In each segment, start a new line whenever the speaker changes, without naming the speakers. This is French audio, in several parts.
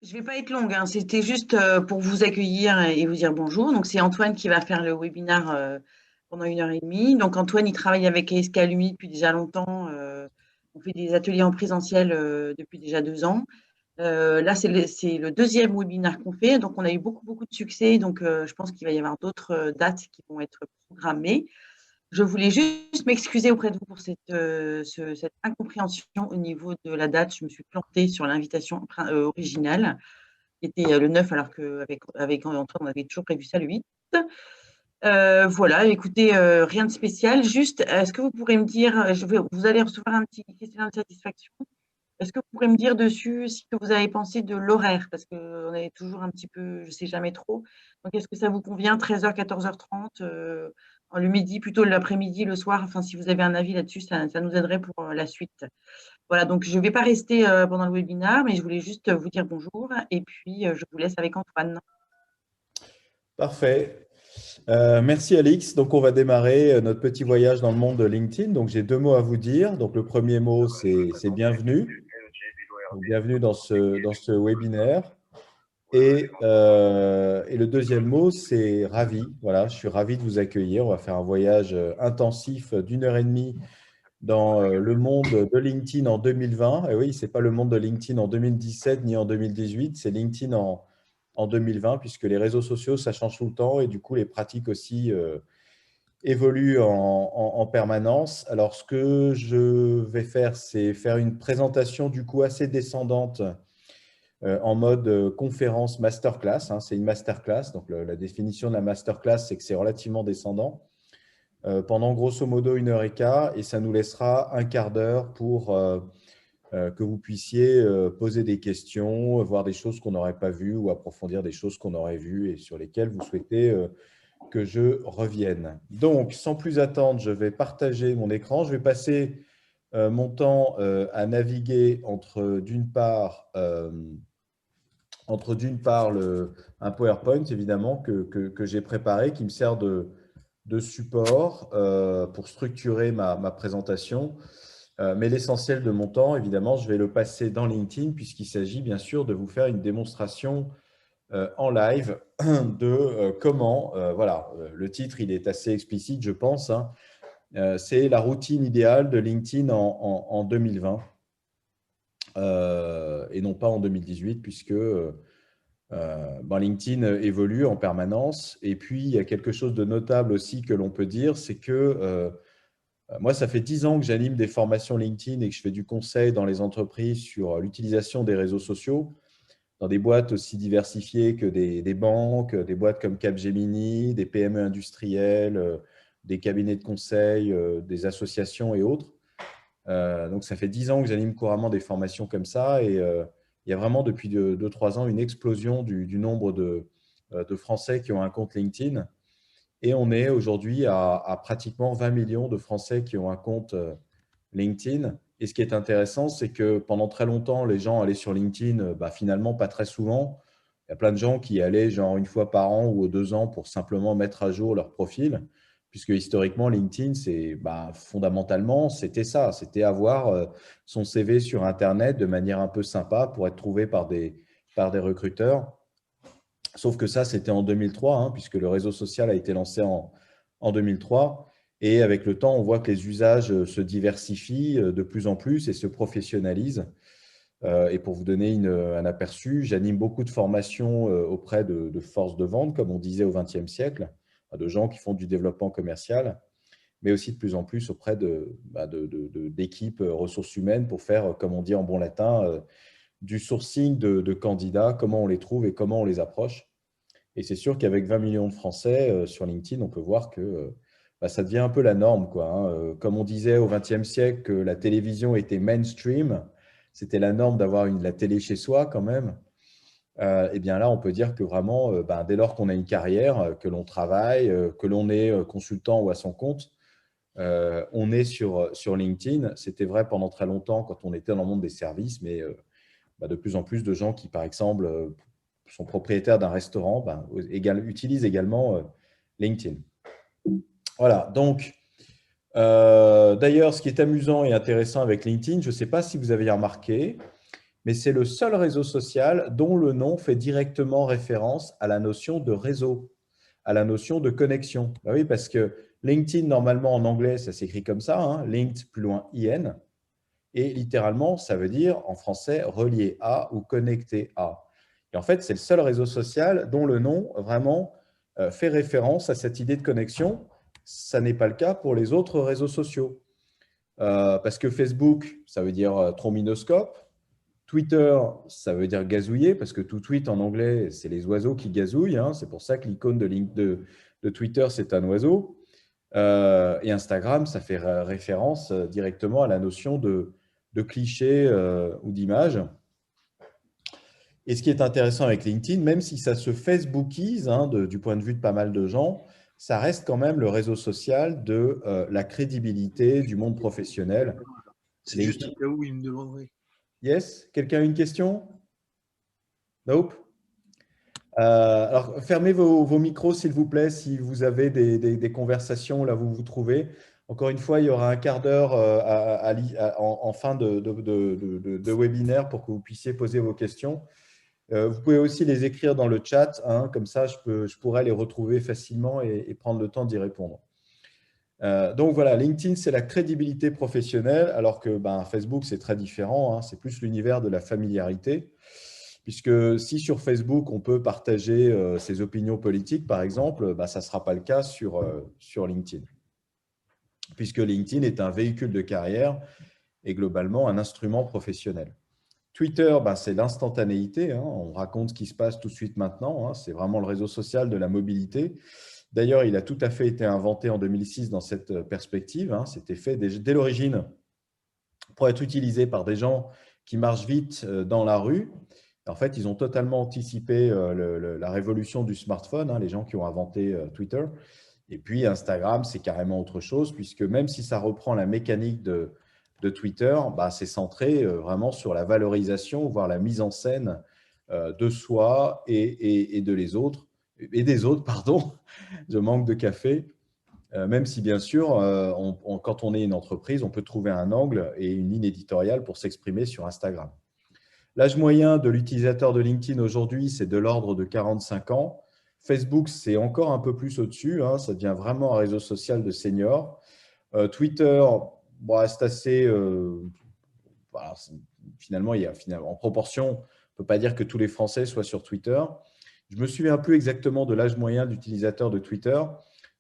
Je vais pas être longue, hein. C'était juste pour vous accueillir et vous dire bonjour. Donc, c'est Antoine qui va faire le webinaire pendant 1 heure et demie. Donc, Antoine, il travaille avec ASK Alumni depuis déjà longtemps. On fait des ateliers en présentiel depuis déjà 2 ans. Là, c'est le deuxième webinaire qu'on fait. Donc, on a eu beaucoup, beaucoup de succès. Donc, je pense qu'il va y avoir d'autres dates qui vont être programmées. Je voulais juste m'excuser auprès de vous pour cette incompréhension au niveau de la date. Je me suis plantée sur l'invitation originale qui était le 9, alors qu'avec Antoine, on avait toujours prévu ça le 8. Voilà, écoutez, rien de spécial. Juste, est-ce que vous pourrez me dire, vous allez recevoir un petit questionnaire de satisfaction. Est-ce que vous pourrez me dire dessus ce que vous avez pensé de l'horaire? Parce qu'on est toujours un petit peu, je ne sais jamais trop. Donc, est-ce que ça vous convient, 13h, 14h30, le midi, plutôt l'après-midi, le soir? Enfin, si vous avez un avis là-dessus, ça nous aiderait pour la suite. Voilà, donc je ne vais pas rester pendant le webinaire, mais je voulais juste vous dire bonjour et puis je vous laisse avec Antoine.
Parfait. Merci Alix. Donc, on va démarrer notre petit voyage dans le monde de LinkedIn. Donc, j'ai deux mots à vous dire. Donc, le premier mot, c'est bienvenue. Donc, bienvenue dans ce webinaire. Et le deuxième mot, c'est ravi. Voilà, je suis ravi de vous accueillir. On va faire un voyage intensif d'1 heure et demie dans le monde de LinkedIn en 2020. Et oui, ce n'est pas le monde de LinkedIn en 2017 ni en 2018, c'est LinkedIn en 2020, puisque les réseaux sociaux, ça change tout le temps et du coup, les pratiques aussi évoluent en permanence. Alors, ce que je vais faire, c'est faire une présentation du coup assez descendante en mode conférence masterclass. C'est une masterclass, donc la définition de la masterclass, c'est que c'est relativement descendant. Pendant grosso modo 1 heure et quart, et ça nous laissera un quart d'heure pour que vous puissiez poser des questions, voir des choses qu'on n'aurait pas vues ou approfondir des choses qu'on aurait vues et sur lesquelles vous souhaitez que je revienne. Donc, sans plus attendre, je vais partager mon écran. Je vais passer mon temps à naviguer entre d'une part, un PowerPoint, évidemment, que j'ai préparé, qui me sert de support pour structurer ma présentation. Mais l'essentiel de mon temps, évidemment, je vais le passer dans LinkedIn puisqu'il s'agit bien sûr de vous faire une démonstration en live de comment, voilà, le titre, il est assez explicite, je pense, c'est la routine idéale de LinkedIn en 2020 et non pas en 2018 puisque LinkedIn évolue en permanence. Et puis, il y a quelque chose de notable aussi que l'on peut dire, c'est que moi, ça fait 10 ans que j'anime des formations LinkedIn et que je fais du conseil dans les entreprises sur l'utilisation des réseaux sociaux, dans des boîtes aussi diversifiées que des banques, des boîtes comme Capgemini, des PME industrielles, des cabinets de conseil, des associations et autres. Donc, ça fait 10 ans que j'anime couramment des formations comme ça et il y a vraiment depuis 2-3 ans une explosion du nombre de Français qui ont un compte LinkedIn. Et on est aujourd'hui à pratiquement 20 millions de Français qui ont un compte LinkedIn. Et ce qui est intéressant, c'est que pendant très longtemps, les gens allaient sur LinkedIn, finalement, pas très souvent. Il y a plein de gens qui y allaient genre une fois par an ou aux 2 ans pour simplement mettre à jour leur profil, puisque historiquement, LinkedIn, fondamentalement, c'était ça. C'était avoir son CV sur Internet de manière un peu sympa pour être trouvé par des recruteurs. Sauf que ça, c'était en 2003, puisque le réseau social a été lancé en 2003. Et avec le temps, on voit que les usages se diversifient de plus en plus et se professionnalisent. Et pour vous donner un aperçu, j'anime beaucoup de formations auprès de forces de vente, comme on disait au XXe siècle, de gens qui font du développement commercial, mais aussi de plus en plus auprès d'équipes ressources humaines pour faire, comme on dit en bon latin, du sourcing de candidats, comment on les trouve et comment on les approche. Et c'est sûr qu'avec 20 millions de Français sur LinkedIn, on peut voir que ça devient un peu la norme, quoi. Comme on disait au XXe siècle que la télévision était mainstream, c'était la norme d'avoir la télé chez soi quand même. Et bien là, on peut dire que vraiment, dès lors qu'on a une carrière, que l'on travaille, que l'on est consultant ou à son compte, on est sur LinkedIn. C'était vrai pendant très longtemps quand on était dans le monde des services, mais de plus en plus de gens qui, par exemple, sont propriétaires d'un restaurant, utilisent également LinkedIn. Voilà, donc, d'ailleurs, ce qui est amusant et intéressant avec LinkedIn, je ne sais pas si vous avez remarqué, mais c'est le seul réseau social dont le nom fait directement référence à la notion de réseau, à la notion de connexion. Ben oui, parce que LinkedIn, normalement en anglais, ça s'écrit comme ça, hein, linked plus loin IN, et littéralement, ça veut dire en français relié à ou connecté à. Et en fait, c'est le seul réseau social dont le nom vraiment fait référence à cette idée de connexion. Ça n'est pas le cas pour les autres réseaux sociaux. Parce que Facebook, ça veut dire trombinoscope. Twitter, ça veut dire gazouiller, parce que tout tweet en anglais, c'est les oiseaux qui gazouillent. Hein. C'est pour ça que l'icône de Twitter, c'est un oiseau. Et Instagram, ça fait référence directement à la notion de cliché ou d'image. Et ce qui est intéressant avec LinkedIn, même si ça se Facebookise, hein, du point de vue de pas mal de gens, ça reste quand même le réseau social de la crédibilité du monde professionnel.
C'est juste au cas où il me demanderait.
Yes? Quelqu'un a une question? Nope? Alors, fermez vos micros, s'il vous plaît, si vous avez des conversations là où vous vous trouvez. Encore une fois, il y aura un quart d'heure en fin de webinaire pour que vous puissiez poser vos questions. Vous pouvez aussi les écrire dans le chat, hein, comme ça je pourrais les retrouver facilement et prendre le temps d'y répondre. Donc voilà, LinkedIn, c'est la crédibilité professionnelle, alors que Facebook, c'est très différent, hein, c'est plus l'univers de la familiarité. Puisque si sur Facebook, on peut partager ses opinions politiques, par exemple, ça ne sera pas le cas sur LinkedIn. Puisque LinkedIn est un véhicule de carrière et globalement un instrument professionnel. Twitter, c'est l'instantanéité. Hein, on raconte ce qui se passe tout de suite maintenant. Hein, c'est vraiment le réseau social de la mobilité. D'ailleurs, il a tout à fait été inventé en 2006 dans cette perspective. Hein, c'était fait dès l'origine pour être utilisé par des gens qui marchent vite dans la rue. En fait, ils ont totalement anticipé la révolution du smartphone, hein, les gens qui ont inventé Twitter. Et puis, Instagram, c'est carrément autre chose, puisque même si ça reprend la mécanique de Twitter, c'est centré vraiment sur la valorisation, voire la mise en scène de soi et des autres, pardon, je manque de café. Même si, bien sûr, quand on est une entreprise, on peut trouver un angle et une ligne éditoriale pour s'exprimer sur Instagram. L'âge moyen de l'utilisateur de LinkedIn aujourd'hui, c'est de l'ordre de 45 ans. Facebook, c'est encore un peu plus au-dessus. Hein, ça devient vraiment un réseau social de seniors. Twitter, c'est assez… voilà, finalement, en proportion, on ne peut pas dire que tous les Français soient sur Twitter. Je ne me souviens plus exactement de l'âge moyen d'utilisateur de Twitter.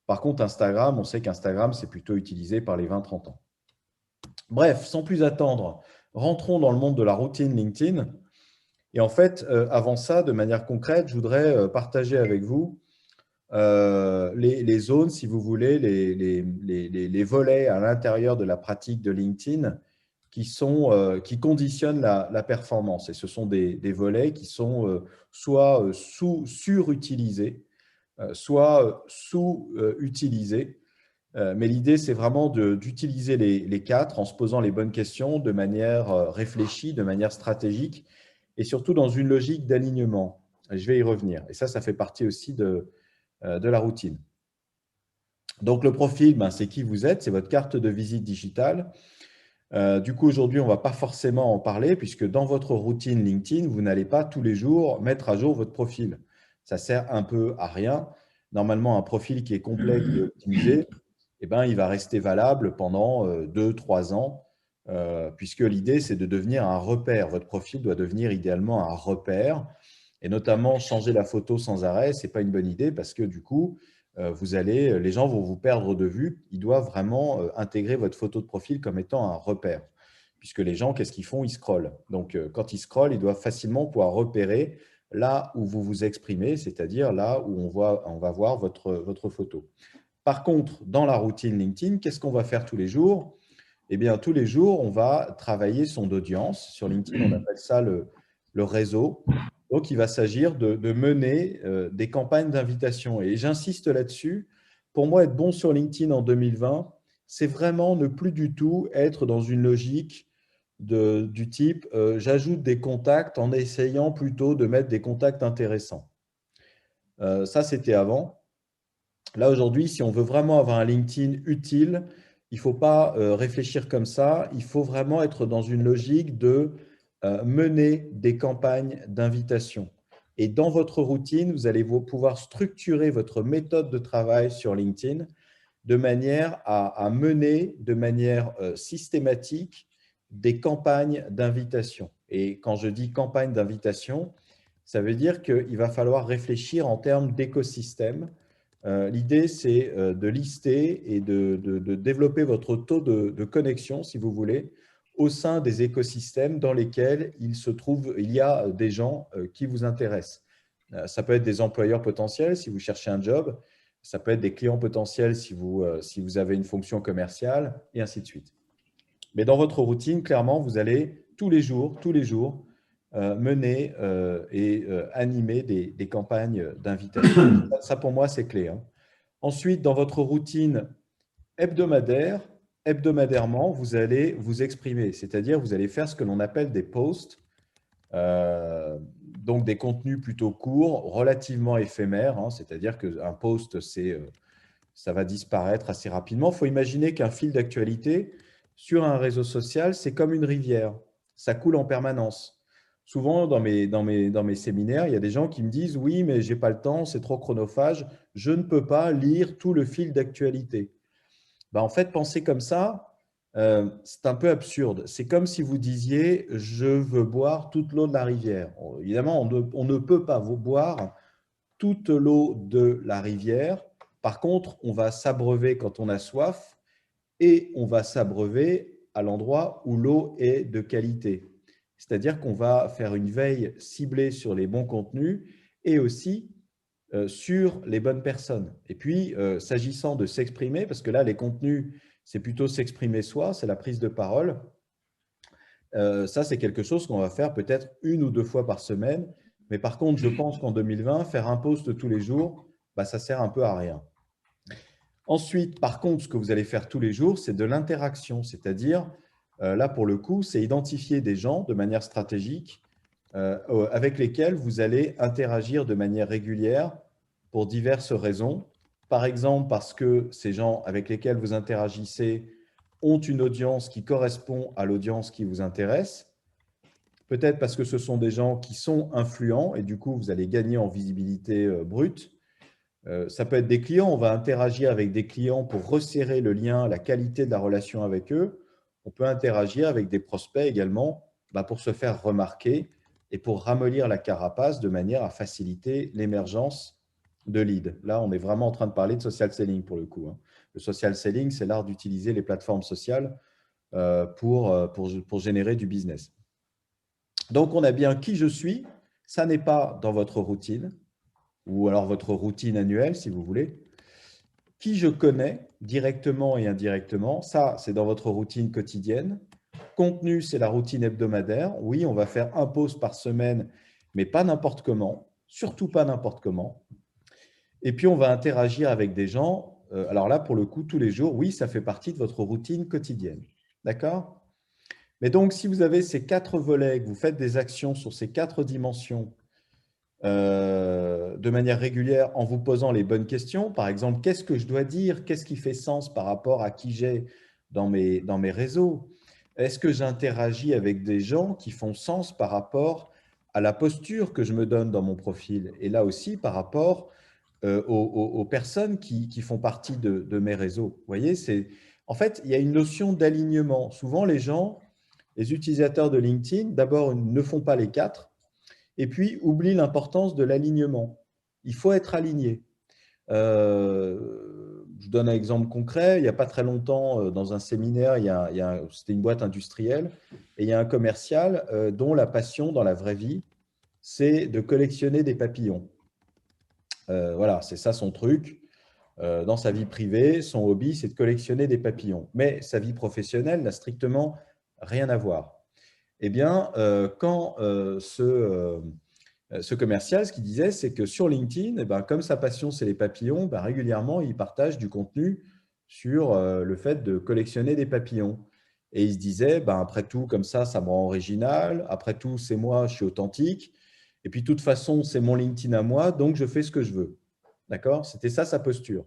Par contre, Instagram, on sait qu'Instagram, c'est plutôt utilisé par les 20-30 ans. Bref, sans plus attendre, rentrons dans le monde de la routine LinkedIn. Et en fait, avant ça, de manière concrète, je voudrais partager avec vous les zones, si vous voulez, les volets à l'intérieur de la pratique de LinkedIn qui conditionnent la performance. Et ce sont des volets qui sont soit surutilisés, soit sous-utilisés. Mais l'idée, c'est vraiment d'utiliser les quatre en se posant les bonnes questions de manière réfléchie, de manière stratégique et surtout dans une logique d'alignement. Je vais y revenir. Et ça fait partie aussi de la routine. Donc, le profil, c'est qui vous êtes, c'est votre carte de visite digitale. Du coup, aujourd'hui, on ne va pas forcément en parler puisque dans votre routine LinkedIn, vous n'allez pas tous les jours mettre à jour votre profil. Ça sert un peu à rien. Normalement, un profil qui est complet, qui est optimisé, il va rester valable pendant 2-3 ans puisque l'idée, c'est de devenir un repère. Votre profil doit devenir idéalement un repère et notamment changer la photo sans arrêt, ce n'est pas une bonne idée parce que du coup, les gens vont vous perdre de vue. Ils doivent vraiment intégrer votre photo de profil comme étant un repère. Puisque les gens, qu'est-ce qu'ils font? Ils scrollent. Donc, quand ils scrollent, ils doivent facilement pouvoir repérer là où vous vous exprimez, c'est-à-dire là où on va voir votre photo. Par contre, dans la routine LinkedIn, qu'est-ce qu'on va faire tous les jours? Eh bien, tous les jours, on va travailler son audience. Sur LinkedIn, on appelle ça le réseau. Donc, il va s'agir de mener des campagnes d'invitation. Et j'insiste là-dessus. Pour moi, être bon sur LinkedIn en 2020, c'est vraiment ne plus du tout être dans une logique du type j'ajoute des contacts en essayant plutôt de mettre des contacts intéressants. Ça, c'était avant. Là, aujourd'hui, si on veut vraiment avoir un LinkedIn utile, il ne faut pas réfléchir comme ça. Il faut vraiment être dans une logique de mener des campagnes d'invitation. Et dans votre routine, vous allez pouvoir structurer votre méthode de travail sur LinkedIn de manière à mener de manière systématique des campagnes d'invitation. Et quand je dis campagne d'invitation, ça veut dire qu'il va falloir réfléchir en termes d'écosystème. L'idée, c'est de lister et de développer votre taux de connexion, si vous voulez, au sein des écosystèmes dans lesquels il y a des gens qui vous intéressent. Ça peut être des employeurs potentiels si vous cherchez un job, ça peut être des clients potentiels si vous avez une fonction commerciale, et ainsi de suite. Mais dans votre routine, clairement, vous allez tous les jours, mener et animer des campagnes d'invitation. Ça, pour moi, c'est clé. Hein. Ensuite, dans votre routine hebdomadairement, vous allez vous exprimer, c'est-à-dire vous allez faire ce que l'on appelle des posts, donc des contenus plutôt courts, relativement éphémères, hein, c'est-à-dire qu'un post, ça va disparaître assez rapidement. Il faut imaginer qu'un fil d'actualité sur un réseau social, c'est comme une rivière, ça coule en permanence. Souvent, dans mes séminaires, il y a des gens qui me disent « Oui, mais je n'ai pas le temps, c'est trop chronophage, je ne peux pas lire tout le fil d'actualité. » En fait, penser comme ça, c'est un peu absurde. C'est comme si vous disiez « Je veux boire toute l'eau de la rivière ». Évidemment, on ne peut pas boire toute l'eau de la rivière. Par contre, on va s'abreuver quand on a soif et on va s'abreuver à l'endroit où l'eau est de qualité. C'est-à-dire qu'on va faire une veille ciblée sur les bons contenus et aussi sur les bonnes personnes. Et puis, s'agissant de s'exprimer, parce que là, les contenus, c'est plutôt s'exprimer soi, c'est la prise de parole. Ça, c'est quelque chose qu'on va faire peut-être 1 ou 2 fois par semaine. Mais par contre, je pense qu'en 2020, faire un post tous les jours, ça sert un peu à rien. Ensuite, par contre, ce que vous allez faire tous les jours, c'est de l'interaction. C'est-à-dire, là, pour le coup, c'est identifier des gens de manière stratégique avec lesquels vous allez interagir de manière régulière pour diverses raisons. Par exemple, parce que ces gens avec lesquels vous interagissez ont une audience qui correspond à l'audience qui vous intéresse. Peut-être parce que ce sont des gens qui sont influents et du coup, vous allez gagner en visibilité brute. Ça peut être des clients, on va interagir avec des clients pour resserrer le lien, la qualité de la relation avec eux. On peut interagir avec des prospects également pour se faire remarquer et pour ramollir la carapace de manière à faciliter l'émergence de leads. Là, on est vraiment en train de parler de social selling pour le coup. Hein. Le social selling, c'est l'art d'utiliser les plateformes sociales pour générer du business. Donc, on a bien qui je suis. Ça n'est pas dans votre routine ou alors votre routine annuelle, si vous voulez. Qui je connais directement et indirectement, ça, c'est dans votre routine quotidienne. Contenu, c'est la routine hebdomadaire. Oui, on va faire un post par semaine, mais pas n'importe comment, surtout pas n'importe comment. Et puis, on va interagir avec des gens. Alors là, pour le coup, tous les jours, oui, ça fait partie de votre routine quotidienne. D'accord ? Mais donc, si vous avez ces 4 volets, que vous faites des actions sur ces 4 dimensions de manière régulière en vous posant les bonnes questions, par exemple, qu'est-ce que je dois dire? Qu'est-ce qui fait sens par rapport à qui j'ai dans mes réseaux? Est-ce que j'interagis avec des gens qui font sens par rapport à la posture que je me donne dans mon profil? Et là aussi, par rapport aux personnes qui font partie de mes réseaux. Vous voyez, en fait, il y a une notion d'alignement. Souvent, les gens, les utilisateurs de LinkedIn, d'abord, ne font pas les 4 et puis oublient l'importance de l'alignement. Il faut être aligné. Je donne un exemple concret. Il n'y a pas très longtemps, dans un séminaire, c'était une boîte industrielle, et il y a un commercial dont la passion dans la vraie vie, c'est de collectionner des papillons. Voilà, c'est ça son truc. Dans sa vie privée, son hobby, c'est de collectionner des papillons. Mais sa vie professionnelle n'a strictement rien à voir. Eh bien, quand ce commercial, ce qu'il disait, c'est que sur LinkedIn, comme sa passion, c'est les papillons, régulièrement, il partage du contenu sur le fait de collectionner des papillons. Et il se disait, après tout, comme ça me rend original. Après tout, c'est moi, je suis authentique. Et puis, de toute façon, c'est mon LinkedIn à moi, donc je fais ce que je veux. D'accord? C'était ça sa posture.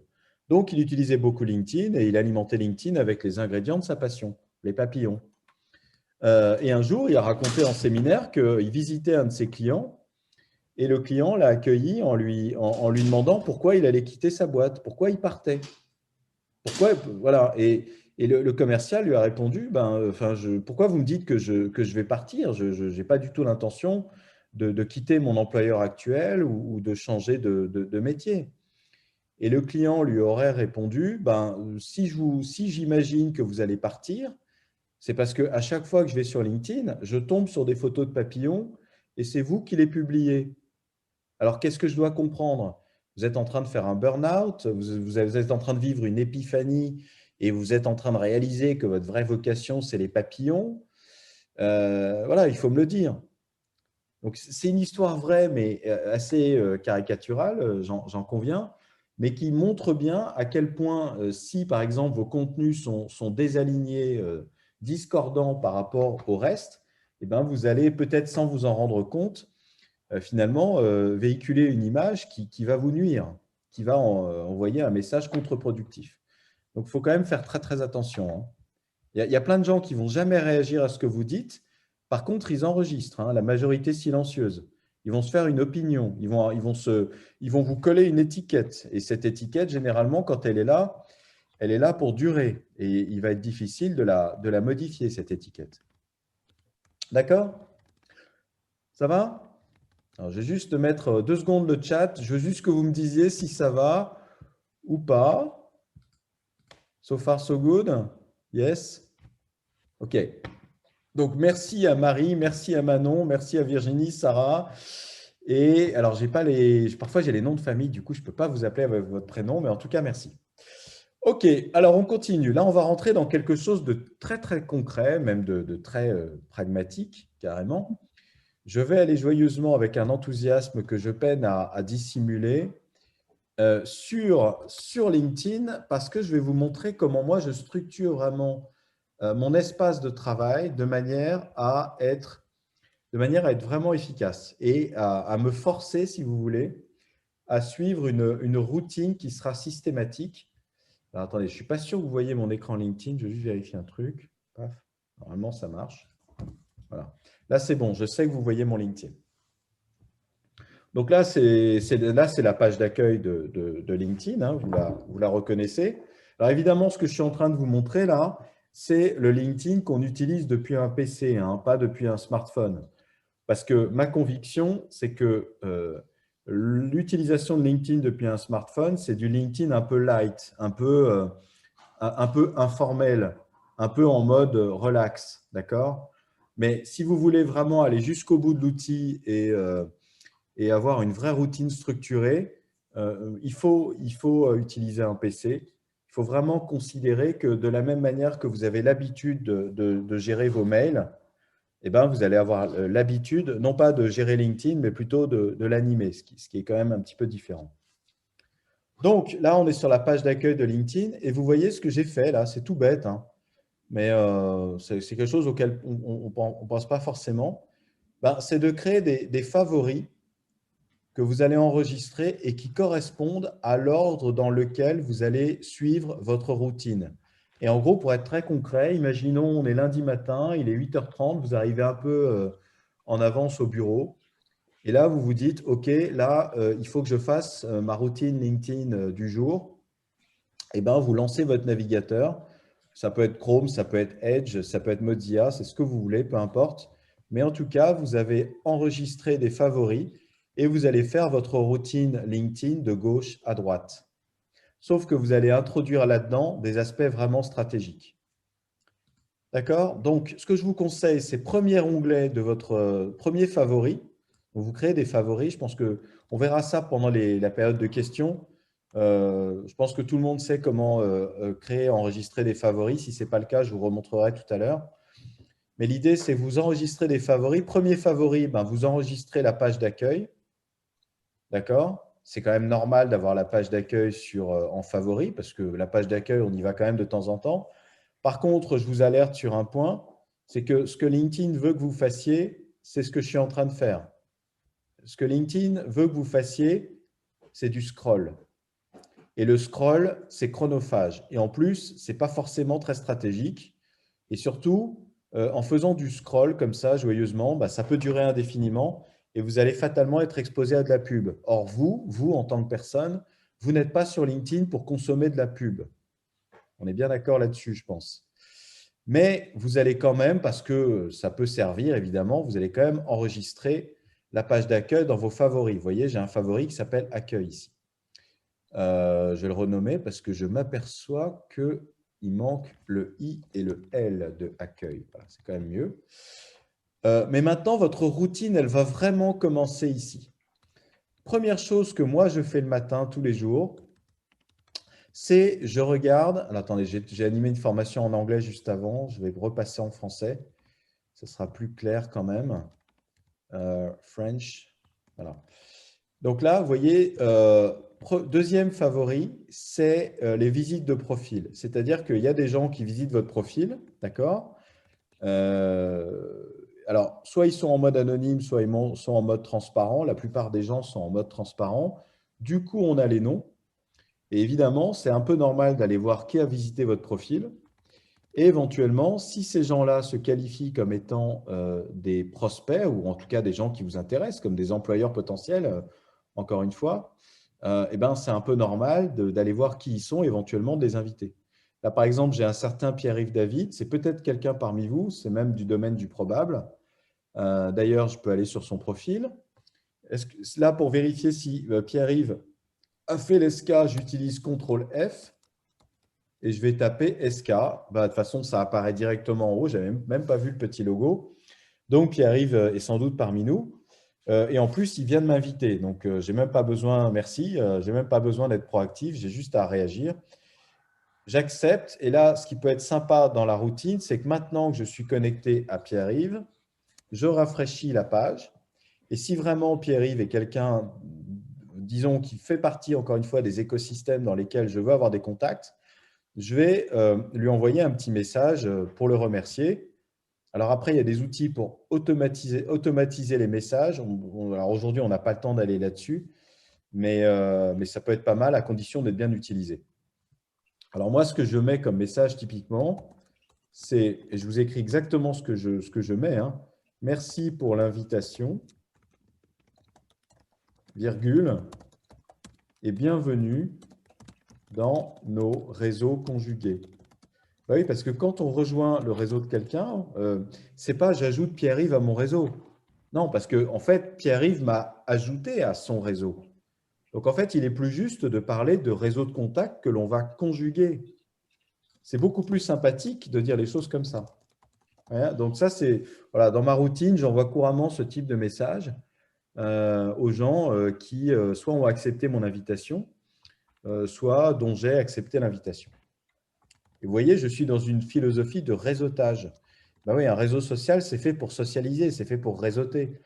Donc, il utilisait beaucoup LinkedIn et il alimentait LinkedIn avec les ingrédients de sa passion, les papillons. Et un jour, il a raconté en séminaire qu'il visitait un de ses clients et le client l'a accueilli en lui demandant pourquoi il allait quitter sa boîte, pourquoi il partait. Pourquoi, voilà. Et le commercial lui a répondu, pourquoi vous me dites que je vais partir? Je n'ai pas du tout l'intention de quitter mon employeur actuel ou de changer de métier. Et le client lui aurait répondu, si j'imagine que vous allez partir, c'est parce qu'à chaque fois que je vais sur LinkedIn, je tombe sur des photos de papillons et c'est vous qui les publiez. Alors, qu'est-ce que je dois comprendre? Vous êtes en train de faire un burn-out, vous êtes en train de vivre une épiphanie et vous êtes en train de réaliser que votre vraie vocation, c'est les papillons. Voilà, il faut me le dire. Donc, c'est une histoire vraie, mais assez caricaturale, j'en conviens, mais qui montre bien à quel point, si par exemple vos contenus sont désalignés, discordants par rapport au reste, eh bien, vous allez peut-être, sans vous en rendre compte, finalement véhiculer une image qui va vous nuire, qui va envoyer un message contre-productif. Donc, il faut quand même faire très, très attention, hein. Il y a plein de gens qui ne vont jamais réagir à ce que vous dites. Par contre, ils enregistrent, hein, la majorité silencieuse. Ils vont se faire une opinion. Ils vont vous coller une étiquette. Et cette étiquette, généralement, quand elle est là pour durer. Et il va être difficile de la modifier, cette étiquette. D'accord? Ça va? Alors, je vais juste mettre 2 secondes le chat. Je veux juste que vous me disiez si ça va ou pas. So far, so good? Yes? OK. Donc, merci à Marie, merci à Manon, merci à Virginie, Sarah. Et alors, parfois, j'ai les noms de famille, du coup, je ne peux pas vous appeler avec votre prénom, mais en tout cas, merci. OK, alors on continue. Là, on va rentrer dans quelque chose de très, très concret, même de très pragmatique, carrément. Je vais aller joyeusement avec un enthousiasme que je peine à dissimuler sur LinkedIn parce que je vais vous montrer comment moi, je structure vraiment mon espace de travail de manière à être vraiment efficace et à me forcer, si vous voulez, à suivre une routine qui sera systématique. Alors, attendez, je ne suis pas sûr que vous voyez mon écran LinkedIn. Je vais juste vérifier un truc. Paf. Normalement, ça marche. Voilà. Là, c'est bon. Je sais que vous voyez mon LinkedIn. Donc là, c'est la page d'accueil de LinkedIn. Hein, vous la reconnaissez. Alors évidemment, ce que je suis en train de vous montrer là, c'est le LinkedIn qu'on utilise depuis un PC, hein, pas depuis un smartphone. Parce que ma conviction, c'est que l'utilisation de LinkedIn depuis un smartphone, c'est du LinkedIn un peu light, un peu informel, un peu en mode relax, d'accord? Mais si vous voulez vraiment aller jusqu'au bout de l'outil et avoir une vraie routine structurée, il faut utiliser un PC. Il faut vraiment considérer que de la même manière que vous avez l'habitude de gérer vos mails, eh ben, vous allez avoir l'habitude, non pas de gérer LinkedIn, mais plutôt de l'animer, ce qui est quand même un petit peu différent. Donc là, on est sur la page d'accueil de LinkedIn et vous voyez ce que j'ai fait là, c'est tout bête, hein, mais c'est quelque chose auquel on ne pense pas forcément. C'est de créer des favoris que vous allez enregistrer et qui correspondent à l'ordre dans lequel vous allez suivre votre routine. Et en gros, pour être très concret, imaginons on est lundi matin, il est 8h30, vous arrivez un peu en avance au bureau. Et là, vous vous dites, OK, là, il faut que je fasse ma routine LinkedIn du jour. Et bien, vous lancez votre navigateur. Ça peut être Chrome, ça peut être Edge, ça peut être Mozilla, c'est ce que vous voulez, peu importe. Mais en tout cas, vous avez enregistré des favoris et vous allez faire votre routine LinkedIn de gauche à droite. Sauf que vous allez introduire là-dedans des aspects vraiment stratégiques. D'accord? Donc, ce que je vous conseille, c'est premier onglet de votre premier favori. Vous créez des favoris. Je pense qu'on verra ça pendant la période de questions. Je pense que tout le monde sait comment créer, enregistrer des favoris. Si ce n'est pas le cas, je vous remontrerai tout à l'heure. Mais l'idée, c'est vous enregistrer des favoris. Premier favori, vous enregistrez la page d'accueil. D'accord? C'est quand même normal d'avoir la page d'accueil en favori parce que la page d'accueil, on y va quand même de temps en temps. Par contre, je vous alerte sur un point, c'est que ce que LinkedIn veut que vous fassiez, c'est ce que je suis en train de faire. Ce que LinkedIn veut que vous fassiez, c'est du scroll. Et le scroll, c'est chronophage. Et en plus, ce n'est pas forcément très stratégique. Et surtout, en faisant du scroll comme ça, joyeusement, bah, ça peut durer indéfiniment et vous allez fatalement être exposé à de la pub. Or, vous, en tant que personne, vous n'êtes pas sur LinkedIn pour consommer de la pub. On est bien d'accord là-dessus, je pense. Mais vous allez quand même, parce que ça peut servir, évidemment, vous allez quand même enregistrer la page d'accueil dans vos favoris. Vous voyez, j'ai un favori qui s'appelle « Accueil » ici. Je vais le renommer parce que je m'aperçois qu'il manque le I et le L de « Accueil ». Voilà, c'est quand même mieux. Mais maintenant, votre routine, elle va vraiment commencer ici. Première chose que moi, je fais le matin tous les jours, c'est je regarde. Alors, attendez, j'ai animé une formation en anglais juste avant. Je vais repasser en français. Ce sera plus clair quand même. French. Voilà. Donc là, vous voyez, deuxième favori, c'est les visites de profil. C'est-à-dire qu'il y a des gens qui visitent votre profil, d'accord? Alors, soit ils sont en mode anonyme, soit ils sont en mode transparent. La plupart des gens sont en mode transparent. Du coup, on a les noms. Et évidemment, c'est un peu normal d'aller voir qui a visité votre profil. Et éventuellement, si ces gens-là se qualifient comme étant des prospects, ou en tout cas des gens qui vous intéressent, comme des employeurs potentiels, encore une fois, eh ben, c'est un peu normal d'aller voir qui ils sont, éventuellement de les inviter. Là, par exemple, j'ai un certain Pierre-Yves David, c'est peut-être quelqu'un parmi vous, c'est même du domaine du probable. D'ailleurs, je peux aller sur son profil. Là, pour vérifier si Pierre-Yves a fait l'ESK, j'utilise CTRL-F. Et je vais taper SK. Bah, de toute façon, ça apparaît directement en haut. Je n'avais même pas vu le petit logo. Donc, Pierre-Yves est sans doute parmi nous. Et en plus, il vient de m'inviter. Donc, je n'ai même pas besoin, merci, je n'ai même pas besoin d'être proactif. J'ai juste à réagir. J'accepte. Et là, ce qui peut être sympa dans la routine, c'est que maintenant que je suis connecté à Pierre-Yves, je rafraîchis la page. Et si vraiment Pierre-Yves est quelqu'un, disons, qui fait partie, encore une fois, des écosystèmes dans lesquels je veux avoir des contacts, je vais lui envoyer un petit message pour le remercier. Alors après, il y a des outils pour automatiser les messages. Alors aujourd'hui, on n'a pas le temps d'aller là-dessus, mais ça peut être pas mal à condition d'être bien utilisé. Alors moi, ce que je mets comme message typiquement, c'est, et je vous écris exactement ce que je mets, hein, merci pour l'invitation, virgule, et bienvenue dans nos réseaux conjugués. Bah oui, parce que quand on rejoint le réseau de quelqu'un, c'est pas j'ajoute Pierre-Yves à mon réseau. Non, parce que en fait, Pierre-Yves m'a ajouté à son réseau. Donc en fait, il est plus juste de parler de réseau de contacts que l'on va conjuguer. C'est beaucoup plus sympathique de dire les choses comme ça. Ouais, donc ça, c'est voilà, dans ma routine, j'envoie couramment ce type de message aux gens qui soit ont accepté mon invitation, soit dont j'ai accepté l'invitation. Et vous voyez, je suis dans une philosophie de réseautage. Ben oui, un réseau social, c'est fait pour socialiser, c'est fait pour réseauter.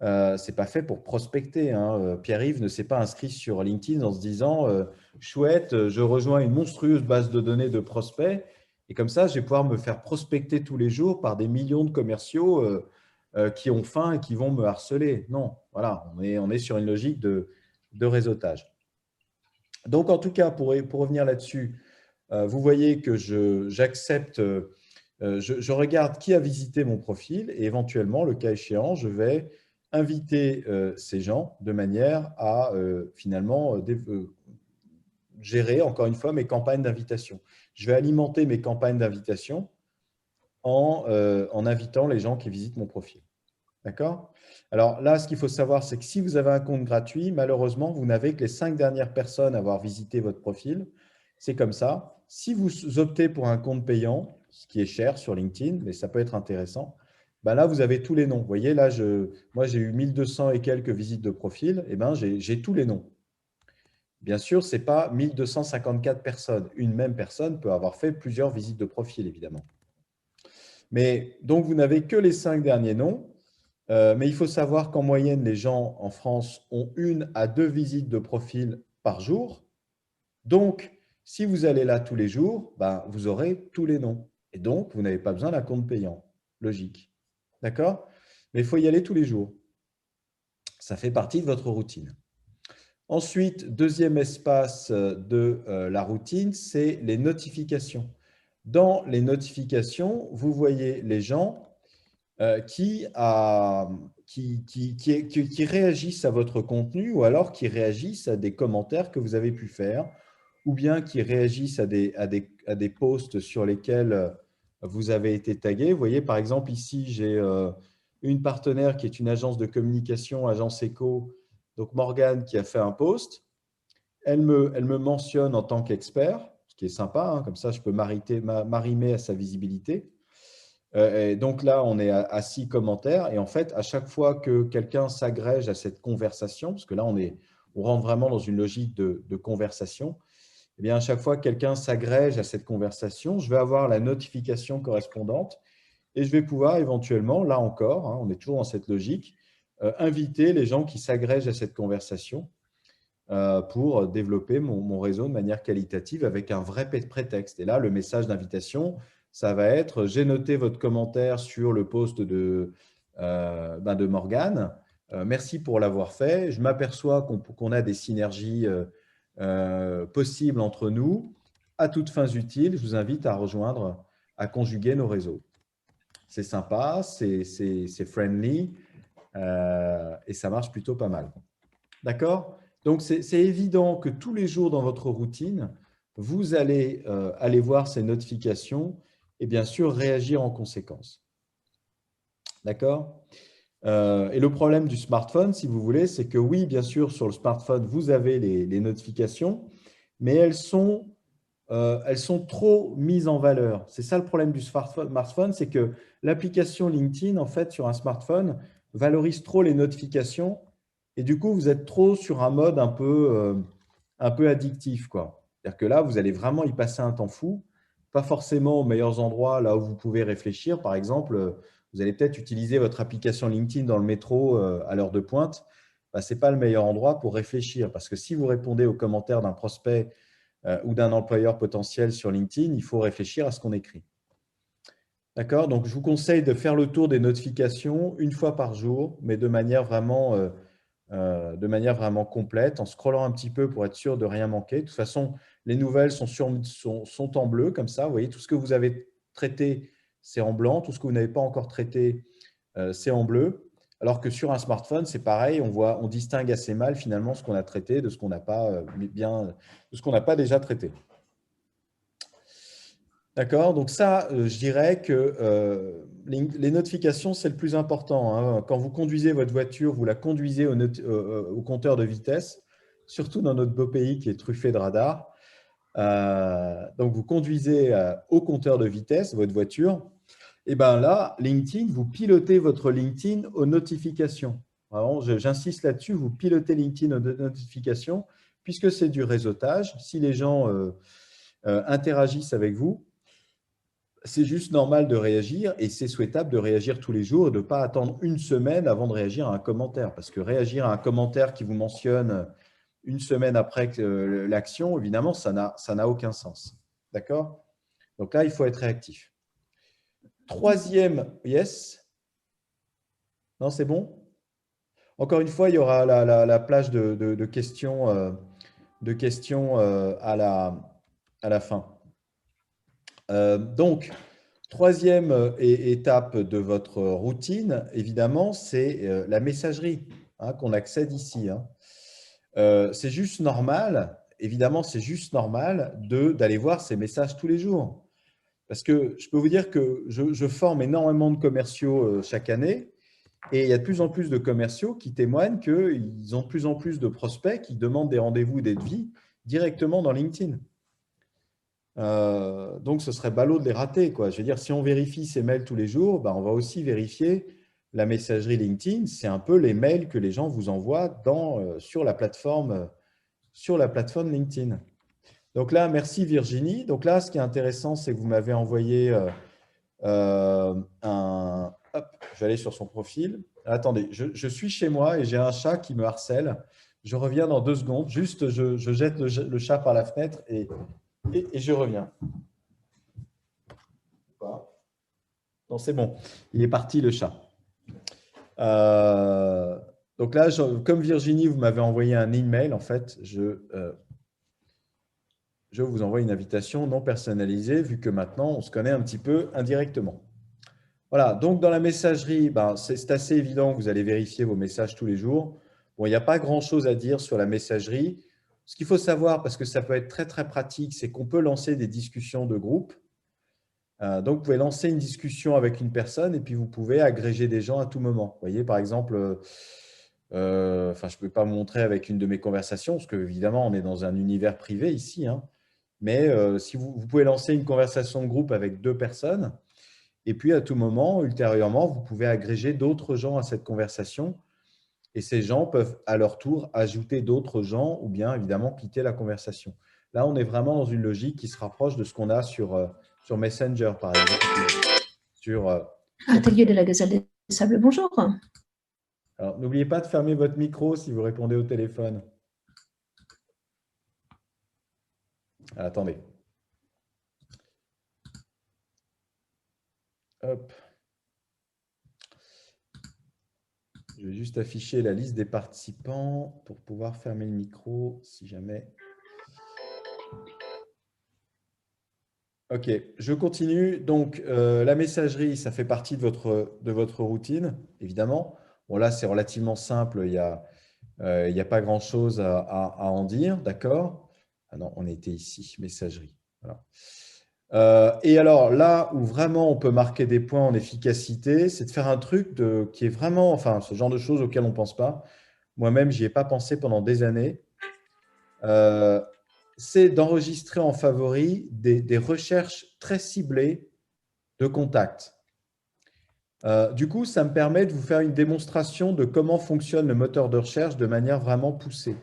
Ce n'est pas fait pour prospecter, hein. Pierre-Yves ne s'est pas inscrit sur LinkedIn en se disant chouette, je rejoins une monstrueuse base de données de prospects et comme ça, je vais pouvoir me faire prospecter tous les jours par des millions de commerciaux qui ont faim et qui vont me harceler. Non, voilà, on est sur une logique de réseautage. Donc, en tout cas, pour revenir là-dessus, vous voyez que j'accepte, je regarde qui a visité mon profil et éventuellement, le cas échéant, je vais inviter ces gens de manière à finalement gérer, encore une fois, mes campagnes d'invitation. Je vais alimenter mes campagnes d'invitation en invitant les gens qui visitent mon profil. D'accord? Alors là, ce qu'il faut savoir, c'est que si vous avez un compte gratuit, malheureusement, vous n'avez que les 5 dernières personnes à avoir visité votre profil. C'est comme ça. Si vous optez pour un compte payant, ce qui est cher sur LinkedIn, mais ça peut être intéressant, ben là, vous avez tous les noms. Vous voyez, là, moi, j'ai eu 1200 et quelques visites de profil. Et ben, j'ai tous les noms. Bien sûr, ce n'est pas 1254 personnes. Une même personne peut avoir fait plusieurs visites de profil, évidemment. Mais donc, vous n'avez que les 5 derniers noms. Mais il faut savoir qu'en moyenne, les gens en France ont 1 à 2 visites de profil par jour. Donc, si vous allez là tous les jours, ben, vous aurez tous les noms. Et donc, vous n'avez pas besoin d'un compte payant. Logique. D'accord? Mais il faut y aller tous les jours. Ça fait partie de votre routine. Ensuite, deuxième espace de la routine, c'est les notifications. dans les notifications, vous voyez les gens qui réagissent à votre contenu ou alors qui réagissent à des commentaires que vous avez pu faire ou bien qui réagissent à des posts sur lesquels vous avez été tagué. Vous voyez, par exemple, ici, j'ai une partenaire qui est une agence de communication, Agence Eco, donc Morgane, qui a fait un post. Elle me mentionne en tant qu'expert, ce qui est sympa, hein, comme ça, je peux m'arrimer à sa visibilité. Et donc là, on est à 6 commentaires. Et en fait, à chaque fois que quelqu'un s'agrège à cette conversation, parce que là, on rentre vraiment dans une logique de conversation, eh bien, à chaque fois que quelqu'un s'agrège à cette conversation, je vais avoir la notification correspondante et je vais pouvoir éventuellement, là encore, hein, on est toujours dans cette logique, inviter les gens qui s'agrègent à cette conversation pour développer mon réseau de manière qualitative avec un vrai prétexte. Et là, le message d'invitation, ça va être « J'ai noté votre commentaire sur le post de Morgane. Merci pour l'avoir fait. Je m'aperçois qu'on a des synergies possibles entre nous. À toutes fins utiles, je vous invite à rejoindre, à conjuguer nos réseaux. » C'est sympa, c'est friendly et ça marche plutôt pas mal. D'accord ? Donc, c'est évident que tous les jours dans votre routine, vous allez aller voir ces notifications et bien sûr réagir en conséquence. D'accord ? Et le problème du smartphone, si vous voulez, c'est que oui, bien sûr, sur le smartphone, vous avez les notifications, mais elles sont trop mises en valeur. C'est ça le problème du smartphone, c'est que l'application LinkedIn, en fait, sur un smartphone, valorise trop les notifications et du coup, vous êtes trop sur un mode un peu addictif, quoi. C'est-à-dire que là, vous allez vraiment y passer un temps fou, pas forcément aux meilleurs endroits, là où vous pouvez réfléchir. Par exemple, vous allez peut-être utiliser votre application LinkedIn dans le métro à l'heure de pointe. Ce n'est pas le meilleur endroit pour réfléchir parce que si vous répondez aux commentaires d'un prospect ou d'un employeur potentiel sur LinkedIn, il faut réfléchir à ce qu'on écrit. D'accord ? Donc, je vous conseille de faire le tour des notifications une fois par jour, mais de manière vraiment complète, en scrollant un petit peu pour être sûr de rien manquer. De toute façon, les nouvelles sont en bleu, comme ça. Vous voyez, tout ce que vous avez traité, c'est en blanc. Tout ce que vous n'avez pas encore traité, c'est en bleu. Alors que sur un smartphone, c'est pareil, on distingue assez mal finalement ce qu'on a traité de ce qu'on n'a pas déjà traité. D'accord, donc ça, je dirais que les notifications, c'est le plus important, hein. Quand vous conduisez votre voiture, vous la conduisez au compteur de vitesse, surtout dans notre beau pays qui est truffé de radars. Donc, vous conduisez au compteur de vitesse votre voiture. Et bien là, LinkedIn, vous pilotez votre LinkedIn aux notifications. Vraiment, j'insiste là-dessus, vous pilotez LinkedIn aux notifications puisque c'est du réseautage. Si les gens interagissent avec vous, c'est juste normal de réagir et c'est souhaitable de réagir tous les jours et de ne pas attendre une semaine avant de réagir à un commentaire. Parce que réagir à un commentaire qui vous mentionne une semaine après l'action, évidemment, ça n'a aucun sens. D'accord ? Donc là, il faut être réactif. Troisième, yes. Non, c'est bon? Encore une fois, il y aura la plage de questions, à la fin. Donc, troisième étape de votre routine, évidemment, c'est la messagerie qu'on accède ici. C'est juste normal, évidemment, c'est juste normal d'aller voir ces messages tous les jours. Parce que je peux vous dire que je forme énormément de commerciaux chaque année et il y a de plus en plus de commerciaux qui témoignent qu'ils ont de plus en plus de prospects qui demandent des rendez-vous, des devis directement dans LinkedIn. Donc, ce serait ballot de les rater, quoi. Je veux dire, si on vérifie ces mails tous les jours, on va aussi vérifier la messagerie LinkedIn. C'est un peu les mails que les gens vous envoient sur la plateforme LinkedIn. Donc là, merci Virginie. Donc là, ce qui est intéressant, c'est que vous m'avez envoyé Hop, je vais aller sur son profil. Attendez, je suis chez moi et j'ai un chat qui me harcèle. Je reviens dans 2 secondes. Juste, je jette le chat par la fenêtre et je reviens. Non, c'est bon. Il est parti, le chat. Donc là, comme Virginie, vous m'avez envoyé un email, en fait, je vous envoie une invitation non personnalisée vu que maintenant, on se connaît un petit peu indirectement. Voilà, donc dans la messagerie, c'est assez évident que vous allez vérifier vos messages tous les jours. Bon, il n'y a pas grand-chose à dire sur la messagerie. Ce qu'il faut savoir, parce que ça peut être très, très pratique, c'est qu'on peut lancer des discussions de groupe. Donc, vous pouvez lancer une discussion avec une personne et puis vous pouvez agréger des gens à tout moment. Vous voyez, par exemple, je ne peux pas vous montrer avec une de mes conversations, parce qu'évidemment, on est dans un univers privé ici, hein. Mais si vous pouvez lancer une conversation de groupe avec 2 personnes, et puis à tout moment, ultérieurement, vous pouvez agréger d'autres gens à cette conversation. Et ces gens peuvent à leur tour ajouter d'autres gens ou bien évidemment quitter la conversation. Là, on est vraiment dans une logique qui se rapproche de ce qu'on a sur Messenger, par exemple.
Atelier de la Gazelle des Sables, bonjour.
Alors, n'oubliez pas de fermer votre micro si vous répondez au téléphone. Attendez. Hop. Je vais juste afficher la liste des participants pour pouvoir fermer le micro si jamais. Ok, je continue. Donc, la messagerie, ça fait partie de votre routine, évidemment. Bon, là, c'est relativement simple. Il n'y a pas grand-chose à en dire, d'accord? Ah non, on était ici, messagerie. Voilà. Et alors, là où vraiment on peut marquer des points en efficacité, c'est de faire un truc qui est vraiment, enfin, ce genre de choses auxquelles on ne pense pas. Moi-même, je n'y ai pas pensé pendant des années. C'est d'enregistrer en favori des recherches très ciblées de contacts. Du coup, ça me permet de vous faire une démonstration de comment fonctionne le moteur de recherche de manière vraiment poussée.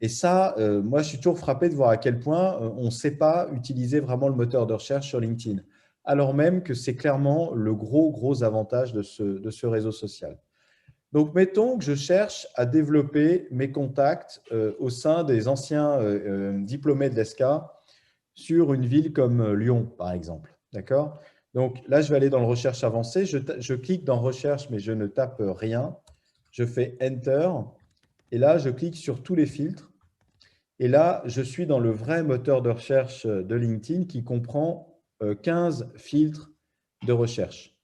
Et ça, moi, je suis toujours frappé de voir à quel point on ne sait pas utiliser vraiment le moteur de recherche sur LinkedIn, alors même que c'est clairement le gros avantage de ce réseau social. Donc, mettons que je cherche à développer mes contacts au sein des anciens diplômés de l'ESCA sur une ville comme Lyon, par exemple. D'accord? Donc, là, je vais aller dans le recherche avancée. Je clique dans recherche, mais je ne tape rien. Je fais Enter. Et là, je clique sur tous les filtres. Et là, je suis dans le vrai moteur de recherche de LinkedIn qui comprend 15 filtres de recherche.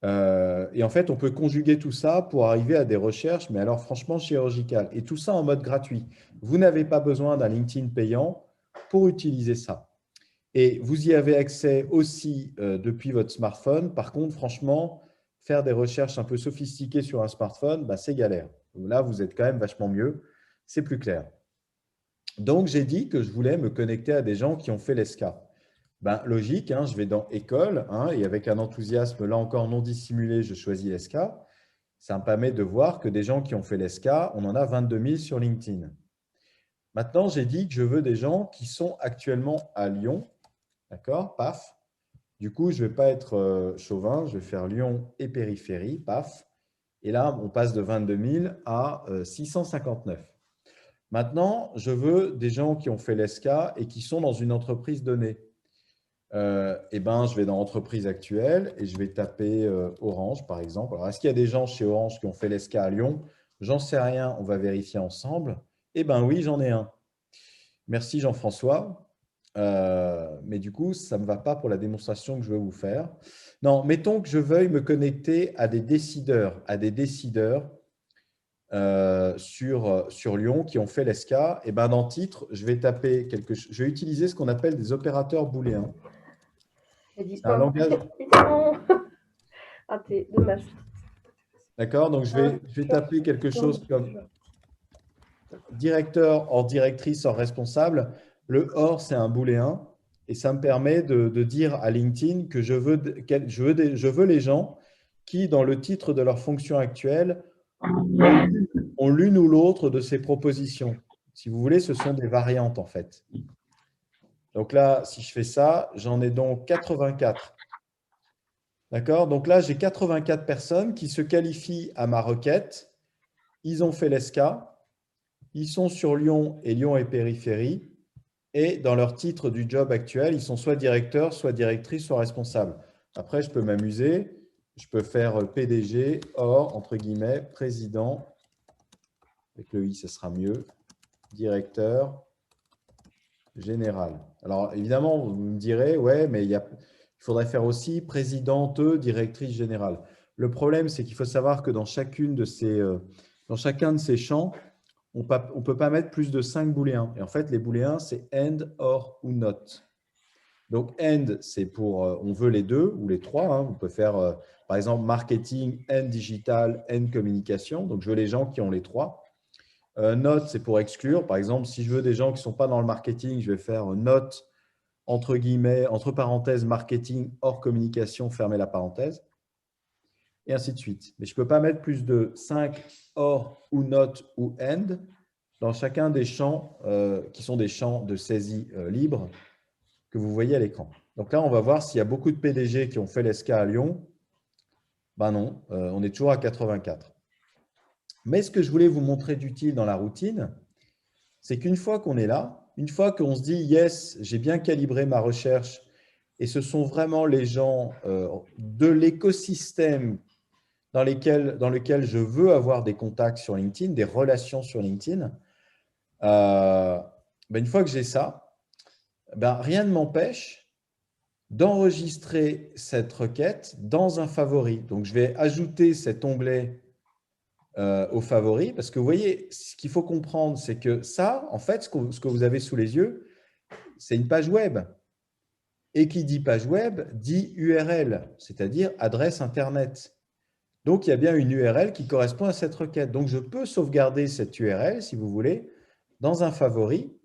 Et en fait, on peut conjuguer tout ça pour arriver à des recherches, mais alors franchement chirurgicales. Et tout ça en mode gratuit. Vous n'avez pas besoin d'un LinkedIn payant pour utiliser ça. Et vous y avez accès aussi depuis votre smartphone. Par contre, franchement, faire des recherches un peu sophistiquées sur un smartphone, c'est galère. Là, vous êtes quand même vachement mieux. C'est plus clair. Donc, j'ai dit que je voulais me connecter à des gens qui ont fait l'ESCA. Logique, hein, je vais dans École et avec un enthousiasme, là encore non dissimulé, je choisis l'ESCA. Ça me permet de voir que des gens qui ont fait l'ESCA, on en a 22 000 sur LinkedIn. Maintenant, j'ai dit que je veux des gens qui sont actuellement à Lyon. D'accord, paf. Du coup, je ne vais pas être chauvin, je vais faire Lyon et périphérie, paf. Et là, on passe de 22 000 à 659. Maintenant, je veux des gens qui ont fait l'ESCA et qui sont dans une entreprise donnée. Je vais dans entreprise actuelle et je vais taper Orange, par exemple. Alors, est-ce qu'il y a des gens chez Orange qui ont fait l'ESCA à Lyon? J'en sais rien, on va vérifier ensemble. Oui, j'en ai un. Merci Jean-François. Mais du coup, ça ne me va pas pour la démonstration que je veux vous faire. Non, mettons que je veuille me connecter à des décideurs, sur Lyon qui ont fait l'ESCA. Dans titre, je vais taper je vais utiliser ce qu'on appelle des opérateurs booléens. C'est un langage.
Ah, t'es dommage.
D'accord, donc je vais taper quelque chose comme directeur hors directrice hors responsable. Le hors, c'est un booléen et ça me permet de dire à LinkedIn que je veux les gens qui, dans le titre de leur fonction actuelle, ont l'une ou l'autre de ces propositions. Si vous voulez, ce sont des variantes en fait. Donc là, si je fais ça, j'en ai donc 84. D'accord? Donc là, j'ai 84 personnes qui se qualifient à ma requête. Ils ont fait l'ESCA. Ils sont sur Lyon et Lyon et périphérie. Et dans leur titre du job actuel, ils sont soit directeurs, soit directrices, soit responsables. Après, je peux m'amuser. Je peux faire PDG, or, entre guillemets, président. Avec le I, ce sera mieux. Directeur. générale. Alors, évidemment, vous me direz, ouais, mais il faudrait faire aussi présidente, directrice générale. Le problème, c'est qu'il faut savoir que dans chacun de ces champs, on ne peut pas mettre plus de 5 booléens. Et en fait, les booléens, c'est and, or ou not. Donc, and, c'est pour on veut les deux ou les trois. Hein. On peut faire, par exemple, marketing and digital and communication. Donc, je veux les gens qui ont les trois. Not, c'est pour exclure. Par exemple, si je veux des gens qui ne sont pas dans le marketing, je vais faire not, entre guillemets, entre parenthèses, marketing, hors communication, fermer la parenthèse. Et ainsi de suite. Mais je ne peux pas mettre plus de 5 or ou not ou and dans chacun des champs qui sont des champs de saisie libre que vous voyez à l'écran. Donc là, on va voir s'il y a beaucoup de PDG qui ont fait l'ESCA à Lyon. Ben non, on est toujours à 84. Mais ce que je voulais vous montrer d'utile dans la routine, c'est qu'une fois qu'on est là, une fois qu'on se dit « yes, j'ai bien calibré ma recherche » et ce sont vraiment les gens de l'écosystème dans lequel je veux avoir des contacts sur LinkedIn, des relations sur LinkedIn, une fois que j'ai ça, rien ne m'empêche d'enregistrer cette requête dans un favori. Donc, je vais ajouter cet onglet au favori parce que vous voyez, ce qu'il faut comprendre, c'est que ça, en fait, ce que vous avez sous les yeux, c'est une page web. Et qui dit page web dit URL, c'est-à-dire adresse Internet. Donc, il y a bien une URL qui correspond à cette requête. Donc, je peux sauvegarder cette URL, si vous voulez, dans un favori.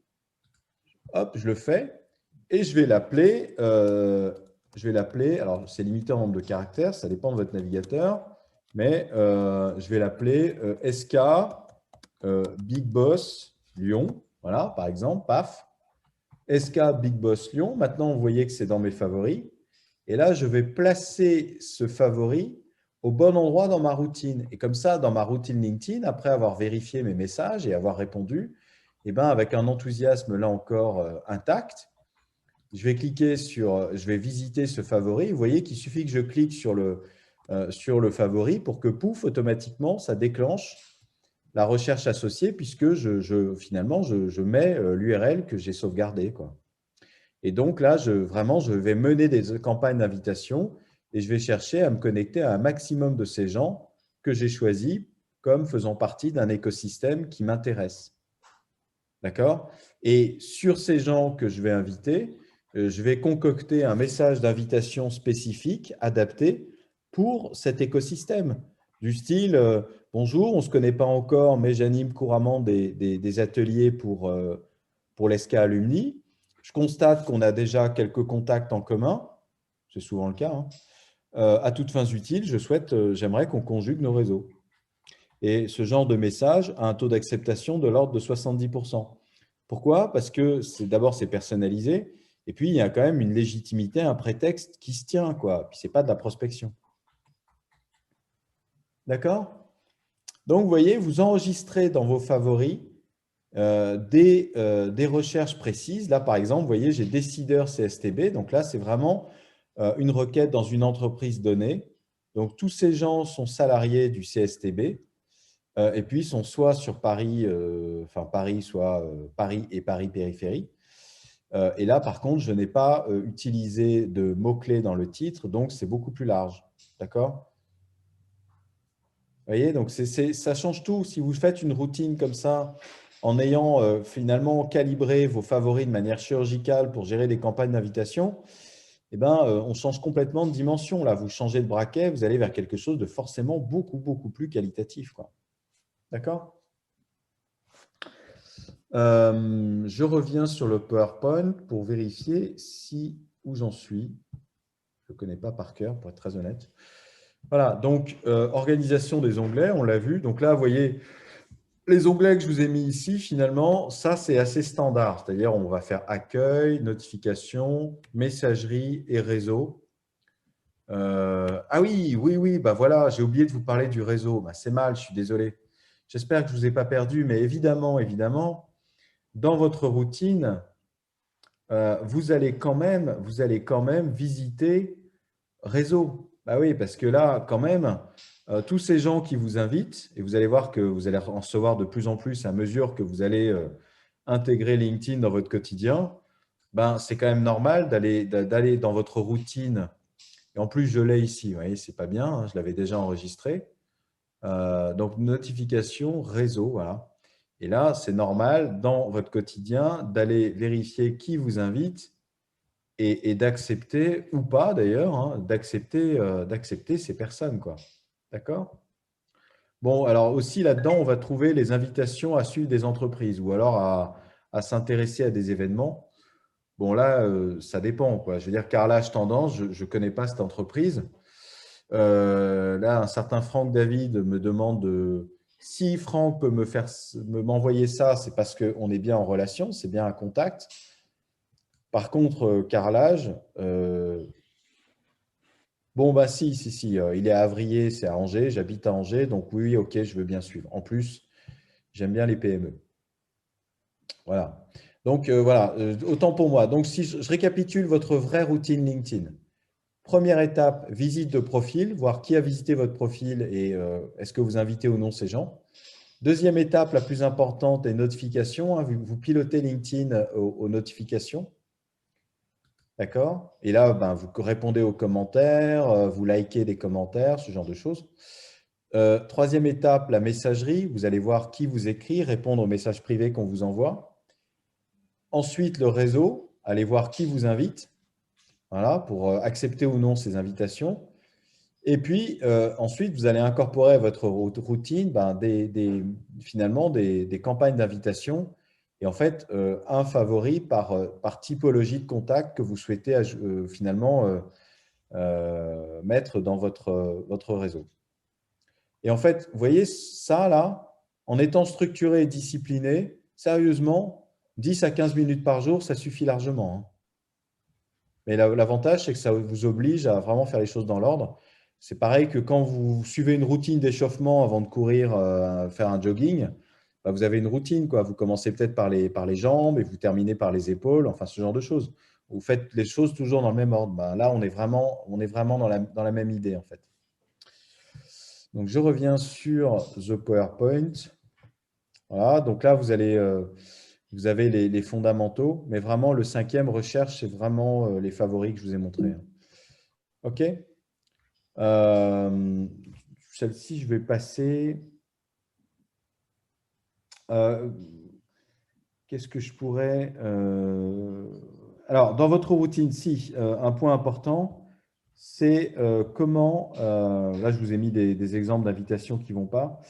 Hop, je le fais. Et je vais l'appeler, alors c'est limité en nombre de caractères, ça dépend de votre navigateur, mais je vais l'appeler SK Big Boss Lyon. Voilà, par exemple, paf. SK Big Boss Lyon. Maintenant, vous voyez que c'est dans mes favoris. Et là, je vais placer ce favori au bon endroit dans ma routine. Et comme ça, dans ma routine LinkedIn, après avoir vérifié mes messages et avoir répondu, avec un enthousiasme là encore intact, je vais visiter ce favori. Vous voyez qu'il suffit que je clique sur le favori pour que, pouf, automatiquement, ça déclenche la recherche associée puisque finalement, je mets l'URL que j'ai sauvegardée, quoi. Et donc là, je vais mener des campagnes d'invitation et je vais chercher à me connecter à un maximum de ces gens que j'ai choisis comme faisant partie d'un écosystème qui m'intéresse. D'accord? Et sur ces gens que je vais inviter, je vais concocter un message d'invitation spécifique, adapté pour cet écosystème. Du style, bonjour, on ne se connaît pas encore, mais j'anime couramment des ateliers pour l'ESCA Alumni. Je constate qu'on a déjà quelques contacts en commun, c'est souvent le cas. Hein. À toutes fins utiles, j'aimerais qu'on conjugue nos réseaux. Et ce genre de message a un taux d'acceptation de l'ordre de 70%. Pourquoi? Parce que d'abord, c'est personnalisé, et puis il y a quand même une légitimité, un prétexte qui se tient, quoi. Puis ce n'est pas de la prospection. D'accord? Donc, vous voyez, vous enregistrez dans vos favoris des recherches précises. Là, par exemple, vous voyez, j'ai décideur CSTB. Donc là, c'est vraiment une requête dans une entreprise donnée. Donc, tous ces gens sont salariés du CSTB et puis ils sont soit sur Paris, Paris, soit Paris et Paris périphérie. Et là, par contre, je n'ai pas utilisé de mots-clés dans le titre, donc c'est beaucoup plus large. D'accord? Vous voyez, donc ça change tout. Si vous faites une routine comme ça, en ayant finalement calibré vos favoris de manière chirurgicale pour gérer des campagnes d'invitation, on change complètement de dimension. Là, vous changez de braquet, vous allez vers quelque chose de forcément beaucoup, beaucoup plus qualitatif, quoi. D'accord? Je reviens sur le PowerPoint pour vérifier où j'en suis. Je ne connais pas par cœur, pour être très honnête. Voilà, donc organisation des onglets, on l'a vu. Donc là, vous voyez, les onglets que je vous ai mis ici, finalement, ça, c'est assez standard. C'est-à-dire, on va faire accueil, notification, messagerie et réseau. Ah oui, voilà, j'ai oublié de vous parler du réseau. C'est mal, je suis désolé. J'espère que je ne vous ai pas perdu, mais évidemment, dans votre routine, vous allez quand même visiter réseau. Oui, parce que là, quand même, tous ces gens qui vous invitent, et vous allez voir que vous allez en recevoir de plus en plus à mesure que vous allez intégrer LinkedIn dans votre quotidien, ben, c'est quand même normal d'aller dans votre routine. Et en plus, je l'ai ici, vous voyez, ce n'est pas bien, hein, je l'avais déjà enregistré. Donc, notification réseau, voilà. Et là, c'est normal dans votre quotidien d'aller vérifier qui vous invite et d'accepter, ou pas d'ailleurs, hein, d'accepter ces personnes, quoi. D'accord? Bon, alors aussi là-dedans, on va trouver les invitations à suivre des entreprises ou alors à s'intéresser à des événements. Bon, là, ça dépend, quoi. Je veux dire, Carrelage Tendance, je ne connais pas cette entreprise. Là, un certain Franck David me demande si Franck peut m'envoyer ça, c'est parce qu'on est bien en relation, c'est bien un contact. Par contre, Carrelage, bon, bah si, il est à Avrier, c'est à Angers, j'habite à Angers, donc oui, ok, je veux bien suivre. En plus, j'aime bien les PME. Voilà. Donc, voilà, autant pour moi. Donc, si je récapitule votre vraie routine LinkedIn. Première étape, visite de profil, voir qui a visité votre profil et est-ce que vous invitez ou non ces gens. Deuxième étape, la plus importante, est notification. Hein, vous pilotez LinkedIn aux notifications. D'accord? Et là, ben, vous répondez aux commentaires, vous likez des commentaires, ce genre de choses. Troisième étape, la messagerie. Vous allez voir qui vous écrit, répondre aux messages privés qu'on vous envoie. Ensuite, le réseau. Allez voir qui vous invite. Voilà, pour accepter ou non ces invitations. Et puis, ensuite, vous allez incorporer à votre routine finalement des campagnes d'invitation et en fait, un favori par typologie de contact que vous souhaitez finalement mettre dans votre réseau. Et en fait, vous voyez ça là, en étant structuré et discipliné, sérieusement, 10 à 15 minutes par jour, ça suffit largement. Hein. Mais l'avantage, c'est que ça vous oblige à vraiment faire les choses dans l'ordre. C'est pareil que quand vous suivez une routine d'échauffement avant de courir, faire un jogging, bah, vous avez une routine, quoi. Vous commencez peut-être par les jambes et vous terminez par les épaules, enfin ce genre de choses. Vous faites les choses toujours dans le même ordre. Bah, là, on est vraiment dans la même idée, en fait. Donc, je reviens sur The PowerPoint. Voilà, donc là, vous avez les fondamentaux, mais vraiment, le cinquième, recherche, c'est vraiment les favoris que je vous ai montrés. Hein. OK. Celle-ci, je vais passer. Qu'est-ce que je pourrais… Alors, dans votre routine, un point important, c'est comment… là, je vous ai mis des exemples d'invitations qui ne vont pas.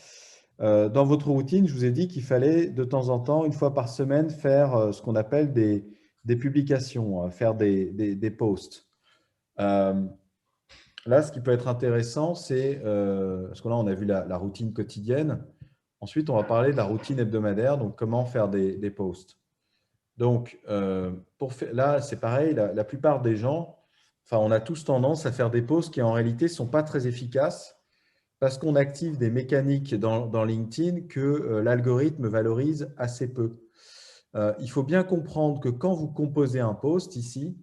Dans votre routine, je vous ai dit qu'il fallait de temps en temps, une fois par semaine, faire ce qu'on appelle des publications, faire des posts. Là, ce qui peut être intéressant, c'est, parce que là, on a vu la routine quotidienne. Ensuite, on va parler de la routine hebdomadaire, donc comment faire des posts. Donc, là, c'est pareil, la plupart des gens, enfin, on a tous tendance à faire des posts qui, en réalité, ne sont pas très efficaces parce qu'on active des mécaniques dans LinkedIn que l'algorithme valorise assez peu. Il faut bien comprendre que quand vous composez un post ici,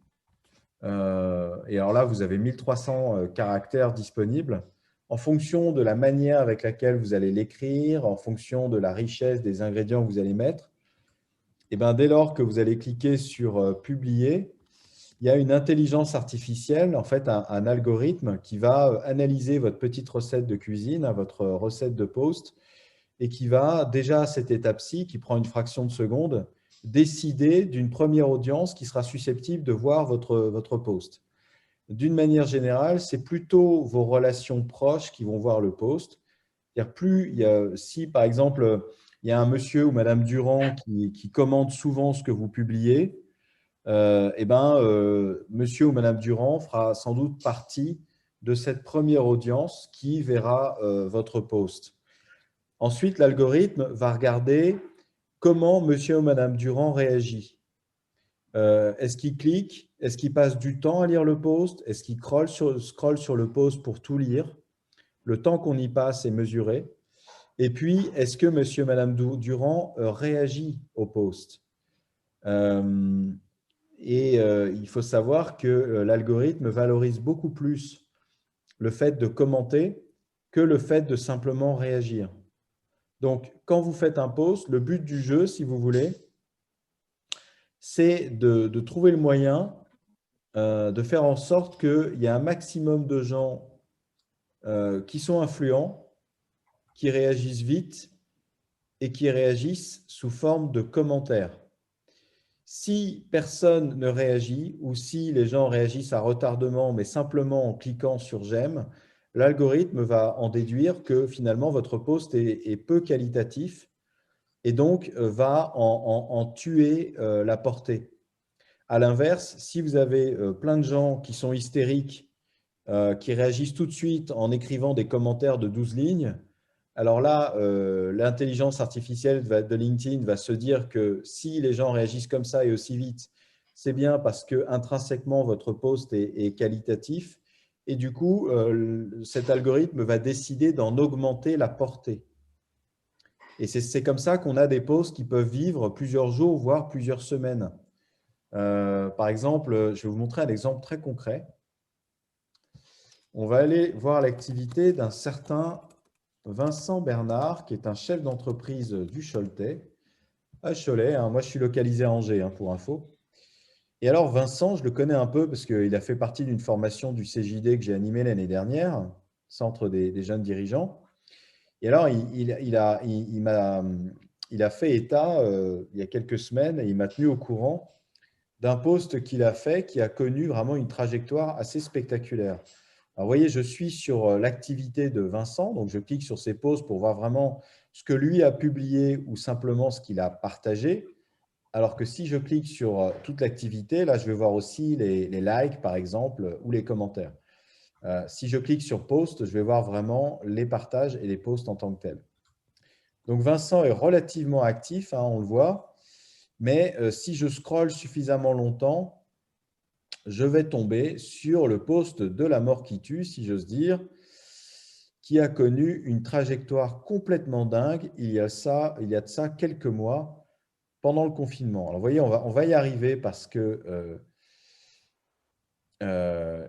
et alors là, vous avez 1300 caractères disponibles. En fonction de la manière avec laquelle vous allez l'écrire, en fonction de la richesse des ingrédients que vous allez mettre, et bien, dès lors que vous allez cliquer sur « Publier », il y a une intelligence artificielle, en fait, un algorithme qui va analyser votre petite recette de cuisine, votre recette de post, et qui va, déjà à cette étape-ci, qui prend une fraction de seconde, décider d'une première audience qui sera susceptible de voir votre post. D'une manière générale, c'est plutôt vos relations proches qui vont voir le post. Si, par exemple, il y a un monsieur ou madame Durand qui commente souvent ce que vous publiez, monsieur ou madame Durand fera sans doute partie de cette première audience qui verra votre post. Ensuite, l'algorithme va regarder comment monsieur ou madame Durand réagit. Est-ce qu'il clique? Est-ce qu'il passe du temps à lire le post? Est-ce qu'il scrolle sur le post pour tout lire? Le temps qu'on y passe est mesuré. Et puis, est-ce que monsieur et madame Durand réagit au post? Il faut savoir que l'algorithme valorise beaucoup plus le fait de commenter que le fait de simplement réagir. Donc, quand vous faites un post, le but du jeu, si vous voulez, c'est de trouver le moyen de faire en sorte qu'il y ait un maximum de gens qui sont influents, qui réagissent vite et qui réagissent sous forme de commentaires. Si personne ne réagit ou si les gens réagissent à retardement, mais simplement en cliquant sur « j'aime », l'algorithme va en déduire que finalement votre post est peu qualitatif et donc va en tuer la portée. À l'inverse, si vous avez plein de gens qui sont hystériques, qui réagissent tout de suite en écrivant des commentaires de 12 lignes, alors là, l'intelligence artificielle de LinkedIn va se dire que si les gens réagissent comme ça et aussi vite, c'est bien parce que intrinsèquement votre post est qualitatif. Et du coup, cet algorithme va décider d'en augmenter la portée. Et c'est comme ça qu'on a des posts qui peuvent vivre plusieurs jours, voire plusieurs semaines. Par exemple, je vais vous montrer un exemple très concret. On va aller voir l'activité d'un certain Vincent Bernard, qui est un chef d'entreprise du Choletais, à Cholet. Hein, moi, je suis localisé à Angers, hein, pour info. Et alors, Vincent, je le connais un peu parce qu'il a fait partie d'une formation du CJD que j'ai animée l'année dernière, Centre des jeunes dirigeants. Et alors, il a fait état, il y a quelques semaines, et il m'a tenu au courant d'un post qu'il a fait qui a connu vraiment une trajectoire assez spectaculaire. Alors, vous voyez, je suis sur l'activité de Vincent, donc je clique sur ses posts pour voir vraiment ce que lui a publié ou simplement ce qu'il a partagé. Alors que si je clique sur toute l'activité, là, je vais voir aussi les likes, par exemple, ou les commentaires. Si je clique sur post, je vais voir vraiment les partages et les posts en tant que tels. Donc, Vincent est relativement actif, hein, on le voit, mais si je scrolle suffisamment longtemps, je vais tomber sur le post de la mort qui tue, si j'ose dire, qui a connu une trajectoire complètement dingue il y a de ça quelques mois pendant le confinement. Alors, vous voyez, on va y arriver parce que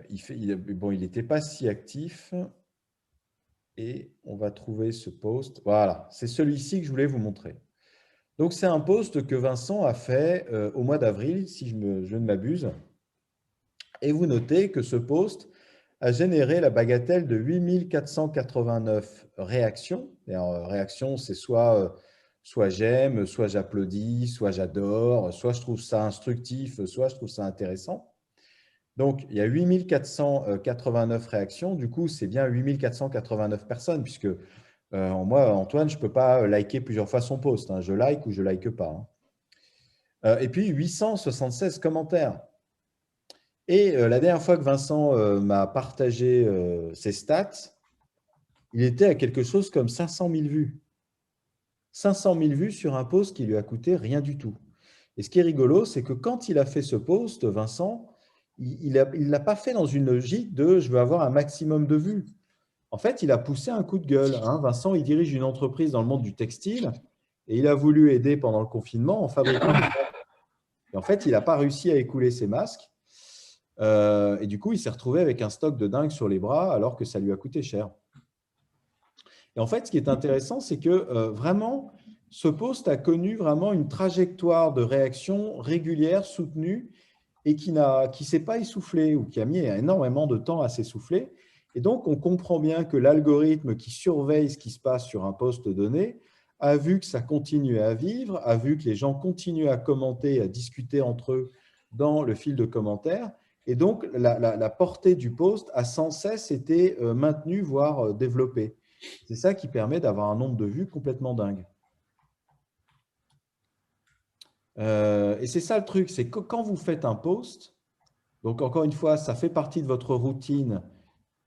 il n'était pas si actif et on va trouver ce post. Voilà, c'est celui-ci que je voulais vous montrer. Donc, c'est un post que Vincent a fait au mois d'avril, si je ne m'abuse. Et vous notez que ce post a généré la bagatelle de 8489 réactions. Réactions, c'est soit j'aime, soit j'applaudis, soit j'adore, soit je trouve ça instructif, soit je trouve ça intéressant. Donc, il y a 8489 réactions. Du coup, c'est bien 8489 personnes, puisque moi, Antoine, je ne peux pas liker plusieurs fois son post. Hein. Je like ou je ne like pas. Hein. Et puis, 876 commentaires. Et la dernière fois que Vincent m'a partagé ses stats, il était à quelque chose comme 500 000 vues. 500 000 vues sur un post qui lui a coûté rien du tout. Et ce qui est rigolo, c'est que quand il a fait ce post, Vincent, il ne l'a pas fait dans une logique de « je veux avoir un maximum de vues ». En fait, il a poussé un coup de gueule. Hein. Vincent, il dirige une entreprise dans le monde du textile et il a voulu aider pendant le confinement en fabriquant des masques. Et en fait, il n'a pas réussi à écouler ses masques. Et du coup, il s'est retrouvé avec un stock de dingue sur les bras alors que ça lui a coûté cher. Et en fait, ce qui est intéressant, c'est que vraiment, ce post a connu vraiment une trajectoire de réaction régulière, soutenue et qui ne s'est pas essoufflé ou qui a mis énormément de temps à s'essouffler. Et donc, on comprend bien que l'algorithme qui surveille ce qui se passe sur un post donné a vu que ça continuait à vivre, a vu que les gens continuent à commenter, à discuter entre eux dans le fil de commentaires. Et donc, la portée du post a sans cesse été maintenue, voire développée. C'est ça qui permet d'avoir un nombre de vues complètement dingue. Et c'est ça le truc, c'est que quand vous faites un post, donc encore une fois, ça fait partie de votre routine,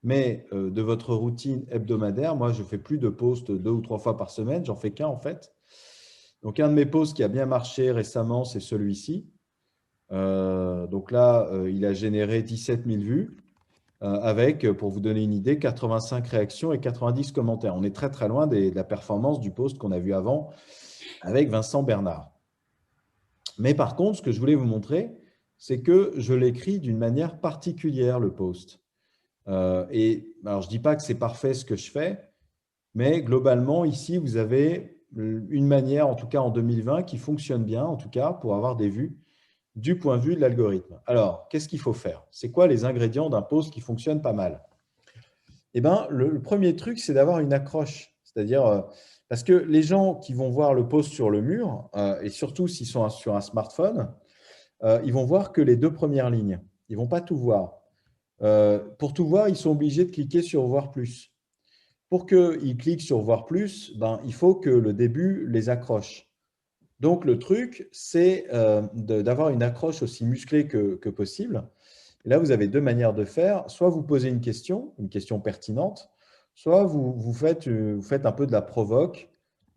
mais de votre routine hebdomadaire. Moi, je ne fais plus de posts 2 ou 3 fois par semaine, j'en fais qu'un en fait. Donc, un de mes posts qui a bien marché récemment, c'est celui-ci. Donc là, il a généré 17 000 vues avec, pour vous donner une idée, 85 réactions et 90 commentaires. On est très, très loin de la performance du post qu'on a vu avant avec Vincent Bernard. Mais par contre, ce que je voulais vous montrer, c'est que je l'écris d'une manière particulière, le post. Et alors, je ne dis pas que c'est parfait ce que je fais, mais globalement, ici, vous avez une manière, en tout cas en 2020, qui fonctionne bien, en tout cas, pour avoir des vues. du point de vue de l'algorithme. Alors, qu'est-ce qu'il faut faire? C'est quoi les ingrédients d'un post qui fonctionne pas mal? Eh ben, le premier truc, c'est d'avoir une accroche. C'est-à-dire, parce que les gens qui vont voir le post sur le mur, et surtout s'ils sont sur un smartphone, ils vont voir que les 2 premières lignes. Ils ne vont pas tout voir. Pour tout voir, ils sont obligés de cliquer sur Voir plus. Pour qu'ils cliquent sur Voir plus, ben, il faut que le début les accroche. Donc, le truc, c'est d'avoir une accroche aussi musclée que possible. Et là, vous avez 2 manières de faire. Soit vous posez une question pertinente, soit vous faites un peu de la provoque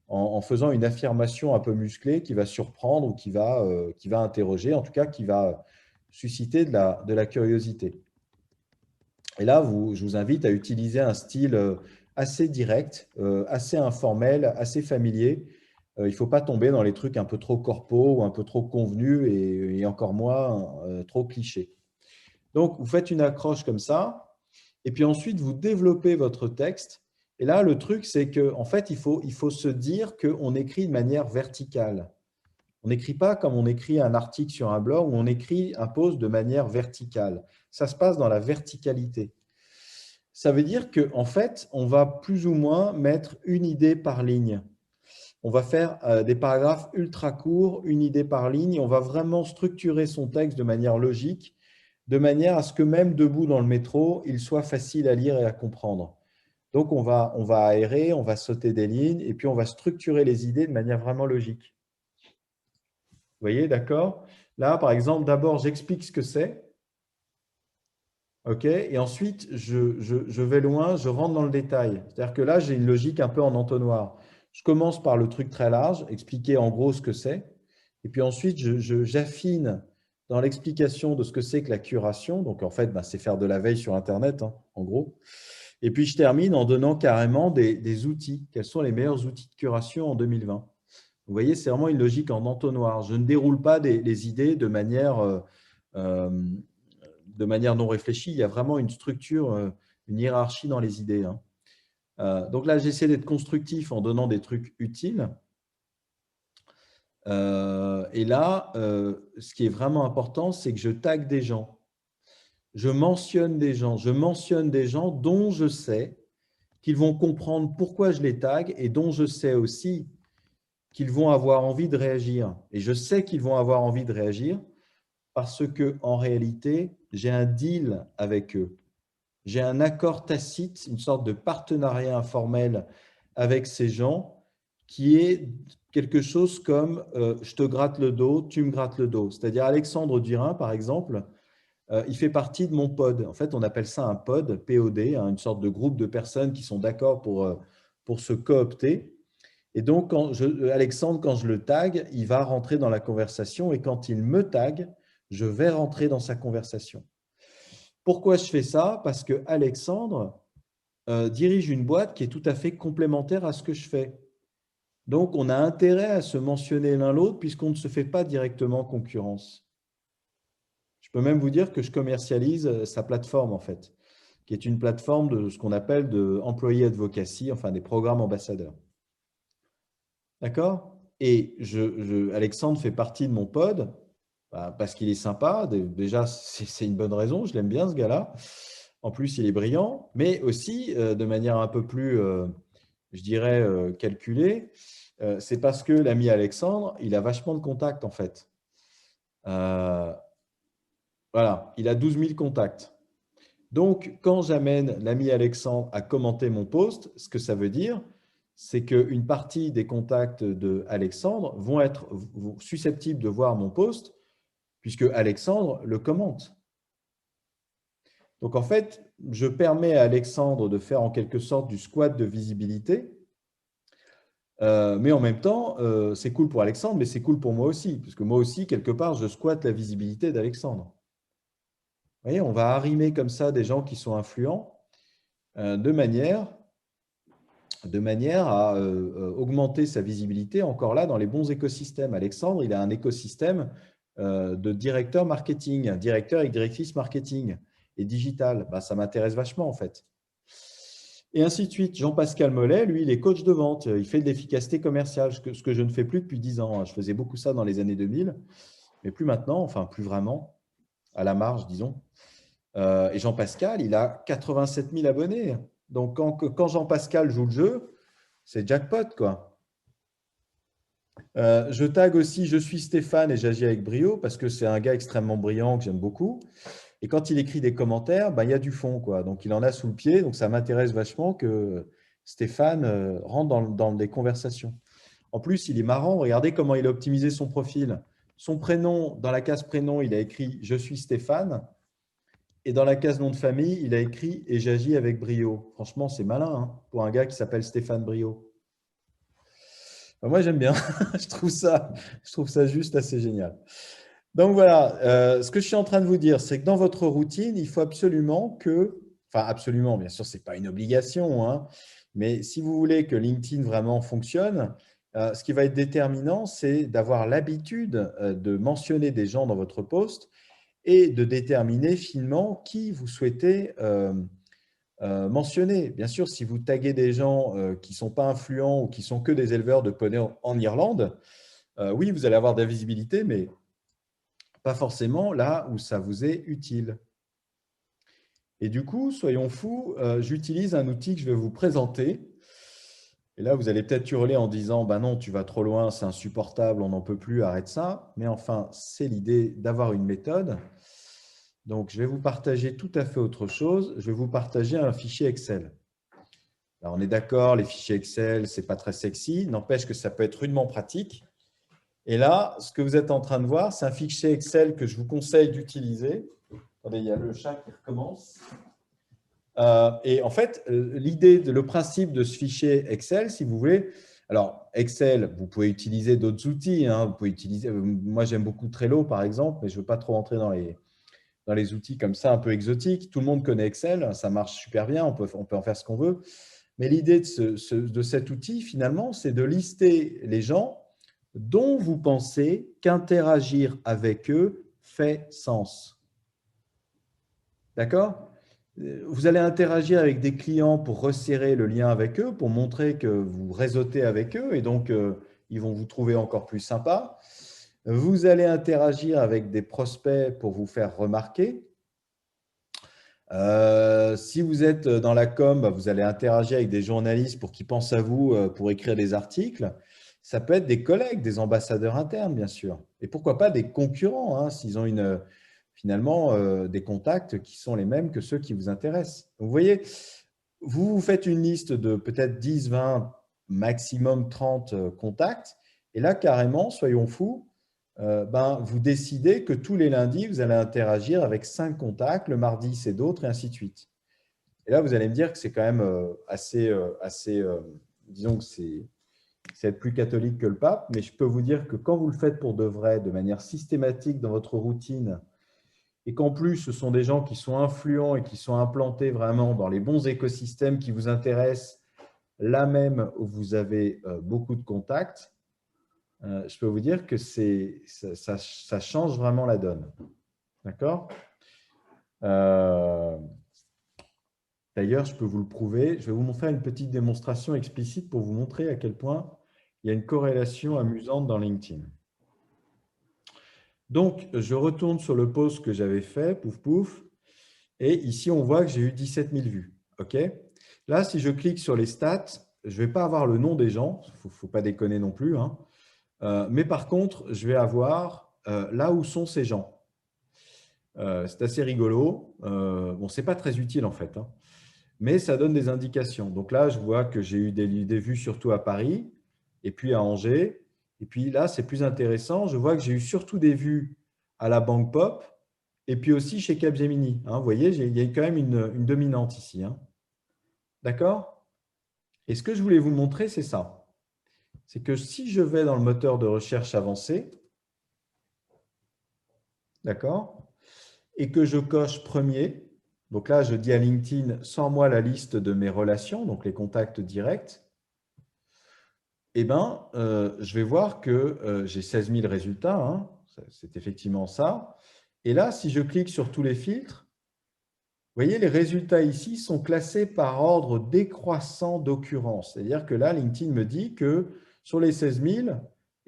en faisant une affirmation un peu musclée qui va surprendre ou qui va interroger, en tout cas qui va susciter de la curiosité. Et là, je vous invite à utiliser un style assez direct, assez informel, assez familier. Il ne faut pas tomber dans les trucs un peu trop corpo ou un peu trop convenus et encore moins trop clichés. Donc, vous faites une accroche comme ça et puis ensuite, vous développez votre texte. Et là, le truc, c'est qu'en fait, il faut se dire qu'on écrit de manière verticale. On n'écrit pas comme on écrit un article sur un blog où on écrit un post de manière verticale. Ça se passe dans la verticalité. Ça veut dire qu'en fait, on va plus ou moins mettre une idée par ligne. On va faire des paragraphes ultra courts, une idée par ligne. On va vraiment structurer son texte de manière logique, de manière à ce que même debout dans le métro, il soit facile à lire et à comprendre. Donc, on va aérer, on va sauter des lignes et puis on va structurer les idées de manière vraiment logique. Vous voyez, d'accord? Là, par exemple, d'abord, j'explique ce que c'est. OK, et ensuite, je vais loin, je rentre dans le détail. C'est-à-dire que là, j'ai une logique un peu en entonnoir. Je commence par le truc très large, expliquer en gros ce que c'est. Et puis ensuite, j'affine dans l'explication de ce que c'est que la curation. Donc, en fait, c'est faire de la veille sur Internet, hein, en gros. Et puis, je termine en donnant carrément des outils. Quels sont les meilleurs outils de curation en 2020? Vous voyez, c'est vraiment une logique en entonnoir. Je ne déroule pas les idées de manière non réfléchie. Il y a vraiment une structure, une hiérarchie dans les idées, hein. Donc là, j'essaie d'être constructif en donnant des trucs utiles. Et là, ce qui est vraiment important, c'est que je tague des gens. Je mentionne des gens. Je mentionne des gens dont je sais qu'ils vont comprendre pourquoi je les tague et dont je sais aussi qu'ils vont avoir envie de réagir. Et je sais qu'ils vont avoir envie de réagir parce qu'en réalité, j'ai un deal avec eux. J'ai un accord tacite, une sorte de partenariat informel avec ces gens qui est quelque chose comme je te gratte le dos, tu me grattes le dos. C'est-à-dire Alexandre Durin, par exemple, il fait partie de mon pod. En fait, on appelle ça un pod, POD, hein, une sorte de groupe de personnes qui sont d'accord pour se coopter. Et donc, Alexandre, quand je le tag, il va rentrer dans la conversation et quand il me tag, je vais rentrer dans sa conversation. Pourquoi je fais ça? Parce que Alexandre dirige une boîte qui est tout à fait complémentaire à ce que je fais. Donc, on a intérêt à se mentionner l'un l'autre puisqu'on ne se fait pas directement concurrence. Je peux même vous dire que je commercialise sa plateforme, en fait, qui est une plateforme de ce qu'on appelle de employee advocacy, enfin des programmes ambassadeurs. D'accord? Et Alexandre fait partie de mon pod parce qu'il est sympa. Déjà, c'est une bonne raison. Je l'aime bien, ce gars-là. En plus, il est brillant, mais aussi de manière un peu plus, je dirais, calculée. C'est parce que l'ami Alexandre, il a vachement de contacts, en fait. Voilà, il a 12 000 contacts. Donc, quand j'amène l'ami Alexandre à commenter mon post, ce que ça veut dire, c'est qu'une partie des contacts d'Alexandre vont être susceptibles de voir mon post puisque Alexandre le commente. Donc, en fait, je permets à Alexandre de faire en quelque sorte du squat de visibilité, mais en même temps, c'est cool pour Alexandre, mais c'est cool pour moi aussi, parce que moi aussi, quelque part, je squatte la visibilité d'Alexandre. Vous voyez, on va arrimer comme ça des gens qui sont influents de manière à augmenter sa visibilité, encore là, dans les bons écosystèmes. Alexandre, il a un écosystème de directeur marketing, directeur et directrice marketing et digital. Ça m'intéresse vachement, en fait. Et ainsi de suite. Jean-Pascal Mollet, lui, il est coach de vente. Il fait de l'efficacité commerciale, ce que je ne fais plus depuis 10 ans. Je faisais beaucoup ça dans les années 2000. mais plus maintenant, enfin plus vraiment, à la marge, disons. Et Jean-Pascal, il a 87 000 abonnés. Donc, quand Jean-Pascal joue le jeu, c'est jackpot, quoi. Je tag aussi « Je suis Stéphane et j'agis avec brio » parce que c'est un gars extrêmement brillant que j'aime beaucoup. Et quand il écrit des commentaires, ben, il y a du fond, quoi. Donc, il en a sous le pied. Donc, ça m'intéresse vachement que Stéphane rentre dans des conversations. En plus, il est marrant. Regardez comment il a optimisé son profil. Son prénom, dans la case prénom, il a écrit « Je suis Stéphane ». Et dans la case nom de famille, il a écrit « Et j'agis avec brio ». Franchement, c'est malin hein, pour un gars qui s'appelle Stéphane Brio. Moi, j'aime bien. je trouve ça juste assez génial. Donc voilà, ce que je suis en train de vous dire, c'est que dans votre routine, il faut absolument enfin absolument, bien sûr, ce n'est pas une obligation, hein, mais si vous voulez que LinkedIn vraiment fonctionne, ce qui va être déterminant, c'est d'avoir l'habitude de mentionner des gens dans votre post et de déterminer finement qui vous souhaitez mentionner. Bien sûr, si vous taguez des gens qui ne sont pas influents ou qui sont que des éleveurs de poneys en Irlande, oui, vous allez avoir de la visibilité, mais pas forcément là où ça vous est utile. Et du coup, soyons fous, j'utilise un outil que je vais vous présenter. Et là, vous allez peut-être hurler en disant « bah non, tu vas trop loin, c'est insupportable, on n'en peut plus, arrête ça ». Mais enfin, c'est l'idée d'avoir une méthode. Donc, je vais vous partager tout à fait autre chose. Je vais vous partager un fichier Excel. Alors, on est d'accord, les fichiers Excel, ce n'est pas très sexy. N'empêche que ça peut être rudement pratique. Et là, ce que vous êtes en train de voir, c'est un fichier Excel que je vous conseille d'utiliser. Attendez, il y a le chat qui recommence. Et en fait, le principe de ce fichier Excel, si vous voulez, alors Excel, vous pouvez utiliser d'autres outils. Hein, vous pouvez utiliser, moi, j'aime beaucoup Trello, par exemple, mais je ne veux pas trop rentrer dans les outils comme ça, un peu exotiques. Tout le monde connaît Excel, ça marche super bien, on peut en faire ce qu'on veut. Mais l'idée de cet outil, finalement, c'est de lister les gens dont vous pensez qu'interagir avec eux fait sens. D'accord ? Vous allez interagir avec des clients pour resserrer le lien avec eux, pour montrer que vous réseautez avec eux et donc ils vont vous trouver encore plus sympa. Vous allez interagir avec des prospects pour vous faire remarquer. Si vous êtes dans la com, vous allez interagir avec des journalistes pour qu'ils pensent à vous pour écrire des articles. Ça peut être des collègues, des ambassadeurs internes, bien sûr. Et pourquoi pas des concurrents, hein, s'ils ont finalement des contacts qui sont les mêmes que ceux qui vous intéressent. Donc, vous voyez, vous faites une liste de peut-être 10, 20, maximum 30 contacts. Et là, carrément, soyons fous, vous décidez que tous les lundis, vous allez interagir avec 5 contacts, le mardi, c'est d'autres, et ainsi de suite. Et là, vous allez me dire que c'est quand même disons que c'est être plus catholique que le pape, mais je peux vous dire que quand vous le faites pour de vrai, de manière systématique dans votre routine, et qu'en plus, ce sont des gens qui sont influents et qui sont implantés vraiment dans les bons écosystèmes qui vous intéressent, là même où vous avez beaucoup de contacts, je peux vous dire que ça change vraiment la donne. D'accord ? D'ailleurs, je peux vous le prouver. Je vais vous faire une petite démonstration explicite pour vous montrer à quel point il y a une corrélation amusante dans LinkedIn. Donc, je retourne sur le post que j'avais fait, pouf pouf, et ici, on voit que j'ai eu 17 000 vues. Okay ? Là, si je clique sur les stats, je ne vais pas avoir le nom des gens, il ne faut pas déconner non plus, hein. Mais par contre, je vais avoir là où sont ces gens. C'est assez rigolo. Bon, ce n'est pas très utile en fait, hein, mais ça donne des indications. Donc là, je vois que j'ai eu des vues surtout à Paris et puis à Angers. Et puis là, c'est plus intéressant. Je vois que j'ai eu surtout des vues à la Banque Pop et puis aussi chez Capgemini. Hein, vous voyez, il y a quand même une dominante ici. Hein. D'accord ? Et ce que je voulais vous montrer, c'est ça. C'est que si je vais dans le moteur de recherche avancé, d'accord, et que je coche premier, donc là, je dis à LinkedIn, sors-moi la liste de mes relations, donc les contacts directs, eh bien, je vais voir que j'ai 16 000 résultats, hein, c'est effectivement ça. Et là, si je clique sur tous les filtres, vous voyez, les résultats ici sont classés par ordre décroissant d'occurrence. C'est-à-dire que là, LinkedIn me dit que sur les 16 000,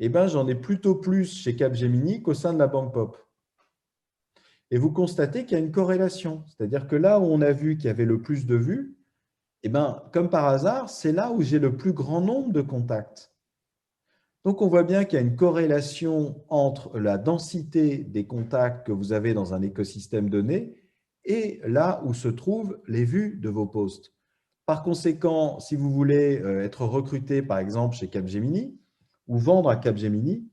eh ben, j'en ai plutôt plus chez Capgemini qu'au sein de la Banque Pop. Et vous constatez qu'il y a une corrélation. C'est-à-dire que là où on a vu qu'il y avait le plus de vues, eh ben, comme par hasard, c'est là où j'ai le plus grand nombre de contacts. Donc, on voit bien qu'il y a une corrélation entre la densité des contacts que vous avez dans un écosystème donné et là où se trouvent les vues de vos posts. Par conséquent, si vous voulez être recruté, par exemple, chez Capgemini ou vendre à Capgemini,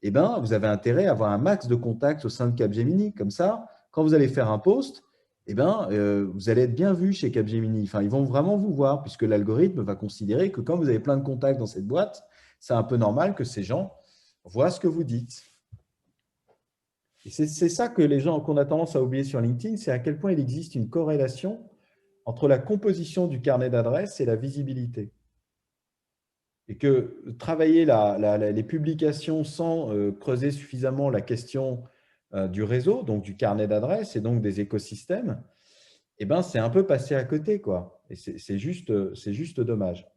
eh ben, vous avez intérêt à avoir un max de contacts au sein de Capgemini. Comme ça, quand vous allez faire un post, eh ben, vous allez être bien vu chez Capgemini. Enfin, ils vont vraiment vous voir puisque l'algorithme va considérer que quand vous avez plein de contacts dans cette boîte, c'est un peu normal que ces gens voient ce que vous dites. Et c'est ça que les gens qu'on a tendance à oublier sur LinkedIn, c'est à quel point il existe une corrélation entre la composition du carnet d'adresses et la visibilité. Et que travailler les publications sans creuser suffisamment la question du réseau, donc du carnet d'adresses et donc des écosystèmes, eh ben, c'est un peu passé à côté, quoi. Et c'est juste dommage.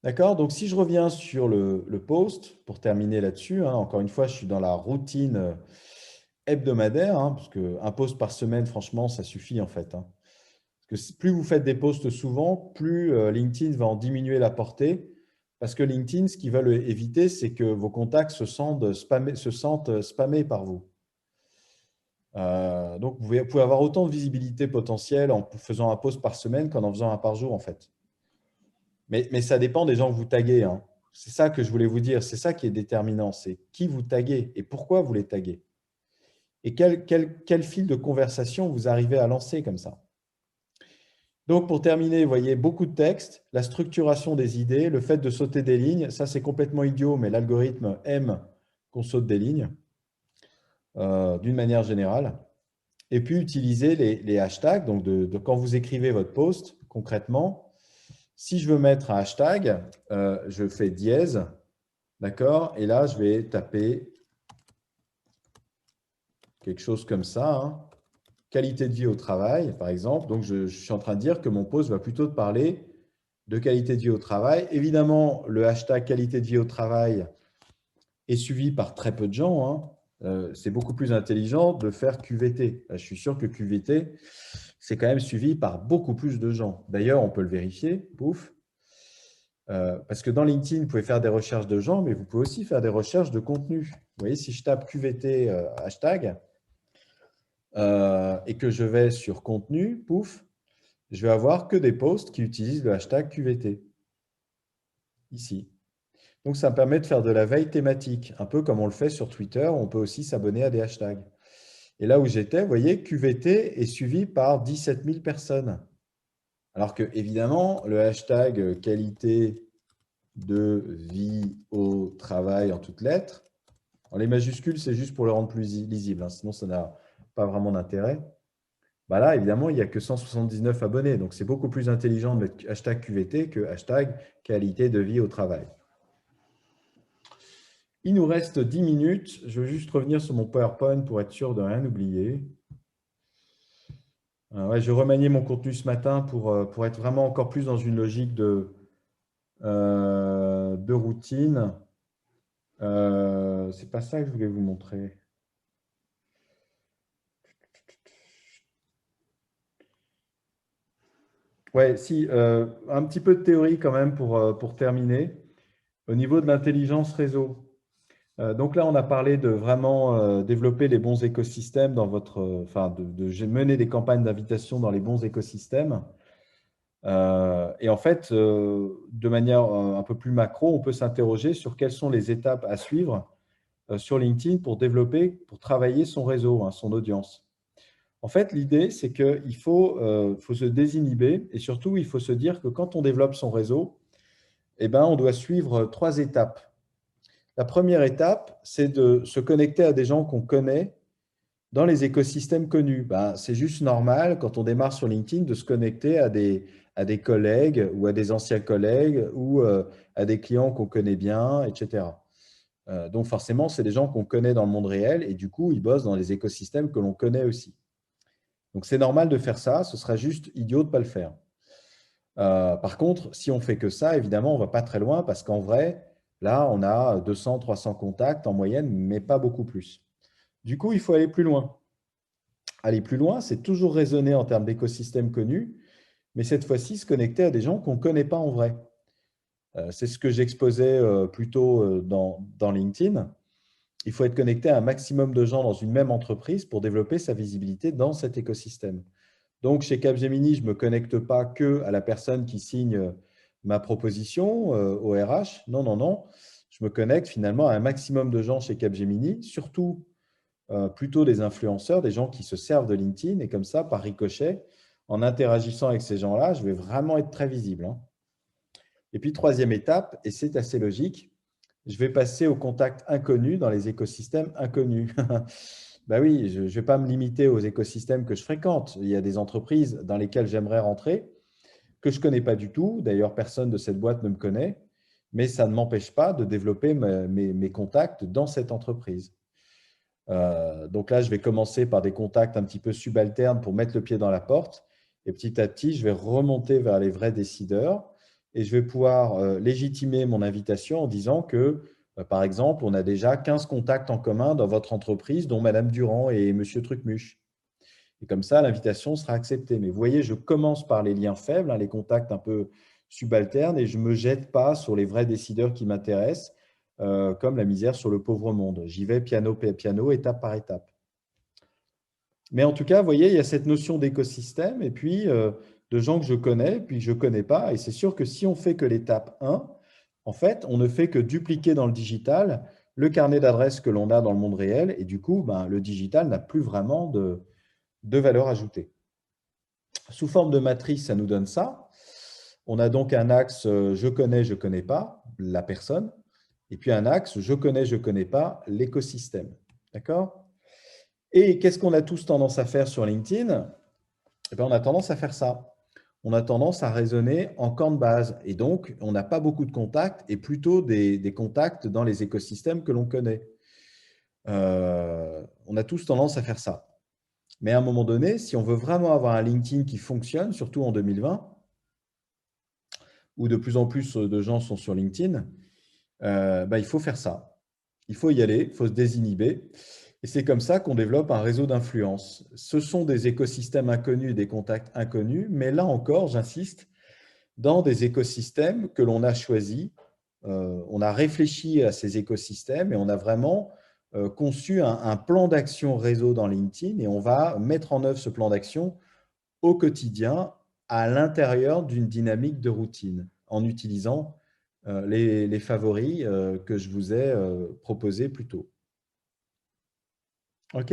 D'accord? Donc, si je reviens sur le post, pour terminer là-dessus, hein, encore une fois, je suis dans la routine hebdomadaire, hein, parce qu'un post par semaine, franchement, ça suffit en fait. Hein. Parce que plus vous faites des posts souvent, plus LinkedIn va en diminuer la portée. Parce que LinkedIn, ce qu'ils veulent éviter, c'est que vos contacts se sentent spammés par vous. Donc, vous pouvez avoir autant de visibilité potentielle en faisant un post par semaine qu'en faisant un par jour, en fait. Mais ça dépend des gens que vous taguez. Hein. C'est ça que je voulais vous dire. C'est ça qui est déterminant. C'est qui vous taguez et pourquoi vous les taguez. Et quel fil de conversation vous arrivez à lancer comme ça. Donc, pour terminer, vous voyez beaucoup de texte, la structuration des idées, le fait de sauter des lignes. Ça, c'est complètement idiot, mais l'algorithme aime qu'on saute des lignes d'une manière générale. Et puis, utiliser les hashtags. Donc, quand vous écrivez votre post, concrètement, si je veux mettre un hashtag, je fais dièse, d'accord? Et là, je vais taper quelque chose comme ça, hein. Qualité de vie au travail, par exemple. Donc, je suis en train de dire que mon post va plutôt te parler de qualité de vie au travail. Évidemment, le hashtag qualité de vie au travail est suivi par très peu de gens. Hein. C'est beaucoup plus intelligent de faire QVT. Là, je suis sûr que QVT, c'est quand même suivi par beaucoup plus de gens. D'ailleurs, on peut le vérifier. Pouf. Parce que dans LinkedIn, vous pouvez faire des recherches de gens, mais vous pouvez aussi faire des recherches de contenu. Vous voyez, si je tape QVT hashtag et que je vais sur contenu, pouf, je vais avoir que des posts qui utilisent le hashtag QVT. Ici. Donc, ça me permet de faire de la veille thématique, un peu comme on le fait sur Twitter. On peut aussi s'abonner à des hashtags. Et là où j'étais, vous voyez, QVT est suivi par 17 000 personnes. Alors que, évidemment, le hashtag qualité de vie au travail en toutes lettres. Alors, les majuscules, c'est juste pour le rendre plus lisible, hein, sinon ça n'a pas vraiment d'intérêt. Bah là, évidemment, il n'y a que 179 abonnés, donc c'est beaucoup plus intelligent de mettre hashtag QVT que hashtag qualité de vie au travail. Il nous reste 10 minutes. Je veux juste revenir sur mon PowerPoint pour être sûr de ne rien oublier. Ouais, j'ai remanié mon contenu ce matin pour être vraiment encore plus dans une logique de routine. C'est pas ça que je voulais vous montrer. Ouais, si, un petit peu de théorie quand même pour terminer. Au niveau de l'intelligence réseau. Donc là, on a parlé de vraiment développer les bons écosystèmes dans votre, enfin, de mener des campagnes d'invitation dans les bons écosystèmes. Et en fait, de manière un peu plus macro, on peut s'interroger sur quelles sont les étapes à suivre sur LinkedIn pour développer, pour travailler son réseau, hein, son audience. En fait, l'idée, c'est qu'il faut se désinhiber et surtout, il faut se dire que quand on développe son réseau, eh ben, on doit suivre 3 étapes. La première étape, c'est de se connecter à des gens qu'on connaît dans les écosystèmes connus. Ben, c'est juste normal, quand on démarre sur LinkedIn, de se connecter à des collègues ou à des anciens collègues ou à des clients qu'on connaît bien, etc. Donc, forcément, c'est des gens qu'on connaît dans le monde réel et du coup, ils bossent dans les écosystèmes que l'on connaît aussi. Donc, c'est normal de faire ça. Ce serait juste idiot de ne pas le faire. Par contre, si on fait que ça, évidemment, on ne va pas très loin parce qu'en vrai, là, on a 200, 300 contacts en moyenne, mais pas beaucoup plus. Du coup, il faut aller plus loin. Aller plus loin, c'est toujours raisonner en termes d'écosystème connu, mais cette fois-ci, se connecter à des gens qu'on ne connaît pas en vrai. C'est ce que j'exposais plus tôt dans LinkedIn. Il faut être connecté à un maximum de gens dans une même entreprise pour développer sa visibilité dans cet écosystème. Donc, chez Capgemini, je ne me connecte pas que à la personne qui signe ma proposition au RH. Non, non, non. Je me connecte finalement à un maximum de gens chez Capgemini, surtout plutôt des influenceurs, des gens qui se servent de LinkedIn. Et comme ça, par ricochet, en interagissant avec ces gens-là, je vais vraiment être très visible, hein. Et puis, troisième étape, et c'est assez logique, je vais passer au contact inconnu dans les écosystèmes inconnus. Ben oui, je ne vais pas me limiter aux écosystèmes que je fréquente. Il y a des entreprises dans lesquelles j'aimerais rentrer, que je ne connais pas du tout. D'ailleurs, personne de cette boîte ne me connaît, mais ça ne m'empêche pas de développer mes contacts dans cette entreprise. Donc là, je vais commencer par des contacts un petit peu subalternes pour mettre le pied dans la porte. Et petit à petit, je vais remonter vers les vrais décideurs et je vais pouvoir légitimer mon invitation en disant que, par exemple, on a déjà 15 contacts en commun dans votre entreprise, dont Madame Durand et Monsieur Trucmuche. Et comme ça, l'invitation sera acceptée. Mais vous voyez, je commence par les liens faibles, hein, les contacts un peu subalternes, et je ne me jette pas sur les vrais décideurs qui m'intéressent, comme la misère sur le pauvre monde. J'y vais piano, piano, étape par étape. Mais en tout cas, vous voyez, il y a cette notion d'écosystème et puis de gens que je connais, puis que je ne connais pas. Et c'est sûr que si on fait que l'étape 1, en fait, on ne fait que dupliquer dans le digital le carnet d'adresses que l'on a dans le monde réel. Et du coup, ben, le digital n'a plus vraiment de valeur ajoutée. Sous forme de matrice, ça nous donne ça. On a donc un axe je ne connais pas, la personne. Et puis un axe je ne connais pas, l'écosystème. D'accord ? Et qu'est-ce qu'on a tous tendance à faire sur LinkedIn ? Eh bien, on a tendance à faire ça. On a tendance à raisonner en camp de base. Et donc, on n'a pas beaucoup de contacts et plutôt des contacts dans les écosystèmes que l'on connaît. On a tous tendance à faire ça. Mais à un moment donné, si on veut vraiment avoir un LinkedIn qui fonctionne, surtout en 2020, où de plus en plus de gens sont sur LinkedIn, il faut faire ça. Il faut y aller, il faut se désinhiber. Et c'est comme ça qu'on développe un réseau d'influence. Ce sont des écosystèmes inconnus et des contacts inconnus, mais là encore, j'insiste, dans des écosystèmes que l'on a choisis. On a réfléchi à ces écosystèmes et on a vraiment conçu un plan d'action réseau dans LinkedIn et on va mettre en œuvre ce plan d'action au quotidien à l'intérieur d'une dynamique de routine en utilisant les favoris que je vous ai proposés plus tôt. OK.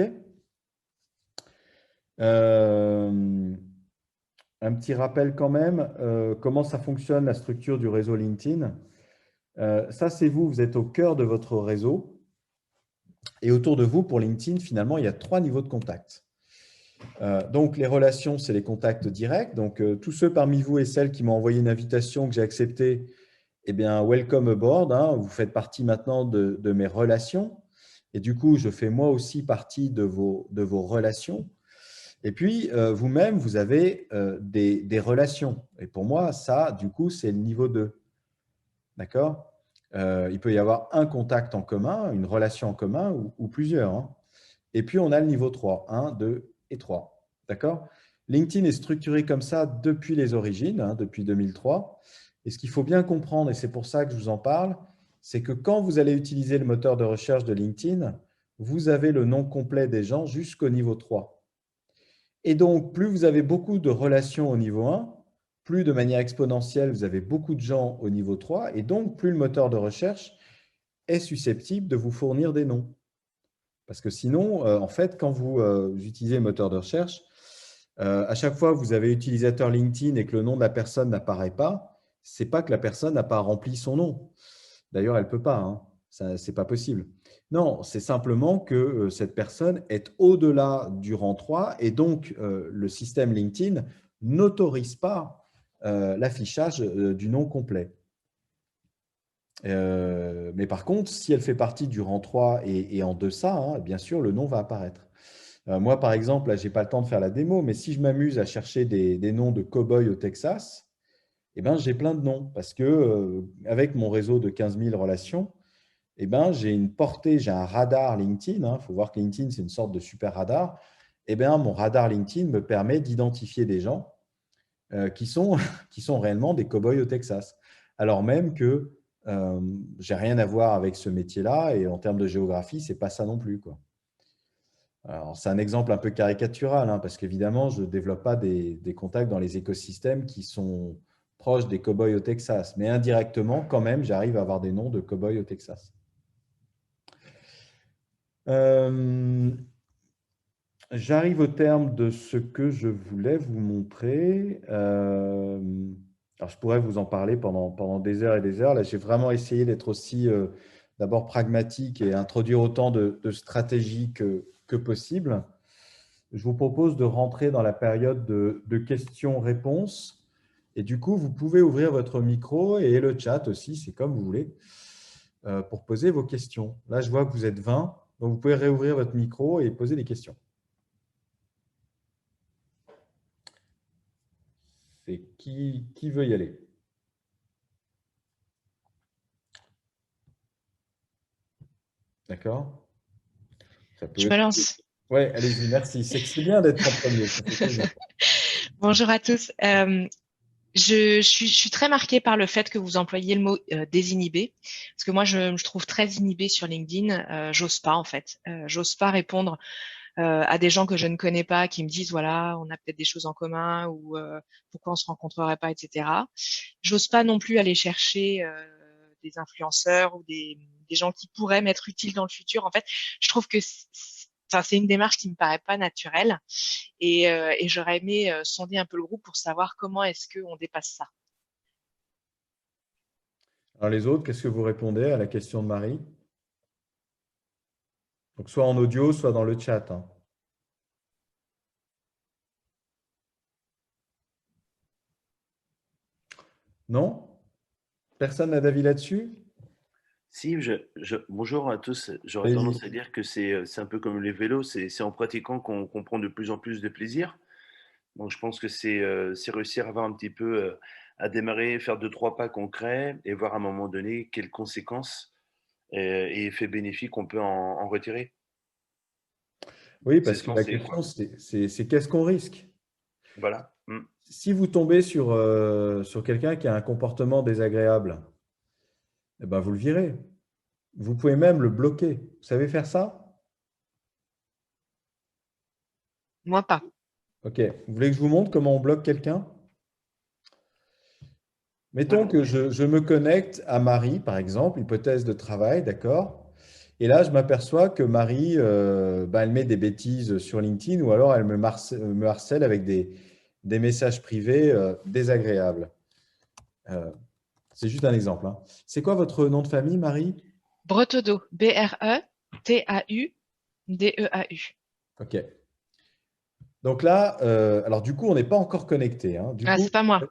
Un petit rappel quand même, comment ça fonctionne la structure du réseau LinkedIn. Ça, c'est vous, vous êtes au cœur de votre réseau. Et autour de vous, pour LinkedIn, finalement, il y a 3 niveaux de contact. Donc, les relations, c'est les contacts directs. Donc, tous ceux parmi vous et celles qui m'ont envoyé une invitation que j'ai acceptée, eh bien, welcome aboard, hein, vous faites partie maintenant de mes relations. Et du coup, je fais moi aussi partie de vos relations. Et puis, vous-même, vous avez des relations. Et pour moi, ça, du coup, c'est le niveau 2. D'accord ? Il peut y avoir un contact en commun, une relation en commun ou plusieurs, hein. Et puis, on a le niveau 3, 1, 2 et 3. D'accord ? LinkedIn est structuré comme ça depuis les origines, hein, depuis 2003. Et ce qu'il faut bien comprendre, et c'est pour ça que je vous en parle, c'est que quand vous allez utiliser le moteur de recherche de LinkedIn, vous avez le nom complet des gens jusqu'au niveau 3. Et donc, plus vous avez beaucoup de relations au niveau 1, plus de manière exponentielle, vous avez beaucoup de gens au niveau 3, et donc plus le moteur de recherche est susceptible de vous fournir des noms. Parce que sinon, en fait, quand vous utilisez le moteur de recherche, à chaque fois que vous avez utilisateur LinkedIn et que le nom de la personne n'apparaît pas, ce n'est pas que la personne n'a pas rempli son nom. D'ailleurs, elle ne peut pas, hein. Ce n'est pas possible. Non, c'est simplement que cette personne est au-delà du rang 3 et donc le système LinkedIn n'autorise pas l'affichage du nom complet. Mais par contre, si elle fait partie du rang 3 et en deçà, hein, bien sûr, le nom va apparaître. Moi, par exemple, là, je n'ai pas le temps de faire la démo, mais si je m'amuse à chercher des noms de cow-boys au Texas, eh ben, j'ai plein de noms parce que avec mon réseau de 15 000 relations, eh ben, j'ai une portée, j'ai un radar LinkedIn. Il faut voir que LinkedIn, c'est une sorte de super radar. Eh ben, mon radar LinkedIn me permet d'identifier des gens qui sont, qui sont réellement des cow-boys au Texas. Alors même que je n'ai rien à voir avec ce métier-là et en termes de géographie, ce n'est pas ça non plus, quoi. Alors, c'est un exemple un peu caricatural, hein, parce qu'évidemment, je ne développe pas des contacts dans les écosystèmes qui sont proches des cow-boys au Texas. Mais indirectement, quand même, j'arrive à avoir des noms de cow-boys au Texas. J'arrive au terme de ce que je voulais vous montrer. Alors, je pourrais vous en parler pendant des heures et des heures. Là, j'ai vraiment essayé d'être aussi d'abord pragmatique et introduire autant de stratégies que possible. Je vous propose de rentrer dans la période de questions-réponses. Et du coup, vous pouvez ouvrir votre micro et le chat aussi, c'est comme vous voulez, pour poser vos questions. Là, je vois que vous êtes 20, donc vous pouvez réouvrir votre micro et poser des questions. C'est qui veut y aller? D'accord?
Je me lance.
Oui, allez-y, merci. C'est bien d'être en premier.
Bonjour à tous. Je suis très marquée par le fait que vous employiez le mot désinhibé, parce que moi, je me trouve très inhibée sur LinkedIn. J'ose pas, en fait. J'ose pas répondre à des gens que je ne connais pas, qui me disent, voilà, on a peut-être des choses en commun, ou pourquoi on se rencontrerait pas, etc. J'ose pas non plus aller chercher des influenceurs ou des gens qui pourraient m'être utiles dans le futur. En fait, je trouve que c'est une démarche qui me paraît pas naturelle et j'aurais aimé sonder un peu le groupe pour savoir comment est-ce qu'on dépasse ça.
Alors les autres, qu'est-ce que vous répondez à la question de Marie? Donc soit en audio, soit dans le chat, hein. Non? Personne n'a d'avis là-dessus?
Si, bonjour à tous. J'aurais
Allez-y.
tendance à dire que c'est un peu comme les vélos, c'est en pratiquant qu'on prend de plus en plus de plaisir. Donc je pense que c'est réussir à avoir un petit peu à démarrer, faire 2-3 pas concrets et voir à un moment donné quelles conséquences et effets bénéfiques on peut en retirer.
Oui,
C'est
parce
se
que la
lancer, quoi.
question, c'est qu'est-ce qu'on risque?
Voilà.
Si vous tombez sur quelqu'un qui a un comportement désagréable, eh ben, vous le virez. Vous pouvez même le bloquer. Vous savez faire ça?
Moi, pas.
Ok. Vous voulez que je vous montre comment on bloque quelqu'un? Mettons que je me connecte à Marie, par exemple, hypothèse de travail, d'accord? Et là, je m'aperçois que Marie, elle met des bêtises sur LinkedIn ou alors elle me harcèle avec des messages privés désagréables. C'est juste un exemple, hein. C'est quoi votre nom de famille, Marie?
Bretodeau, Breutaudeau.
Ok. Donc là, alors du coup, on n'est pas encore connecté, hein. Du
Ah,
coup,
c'est pas moi.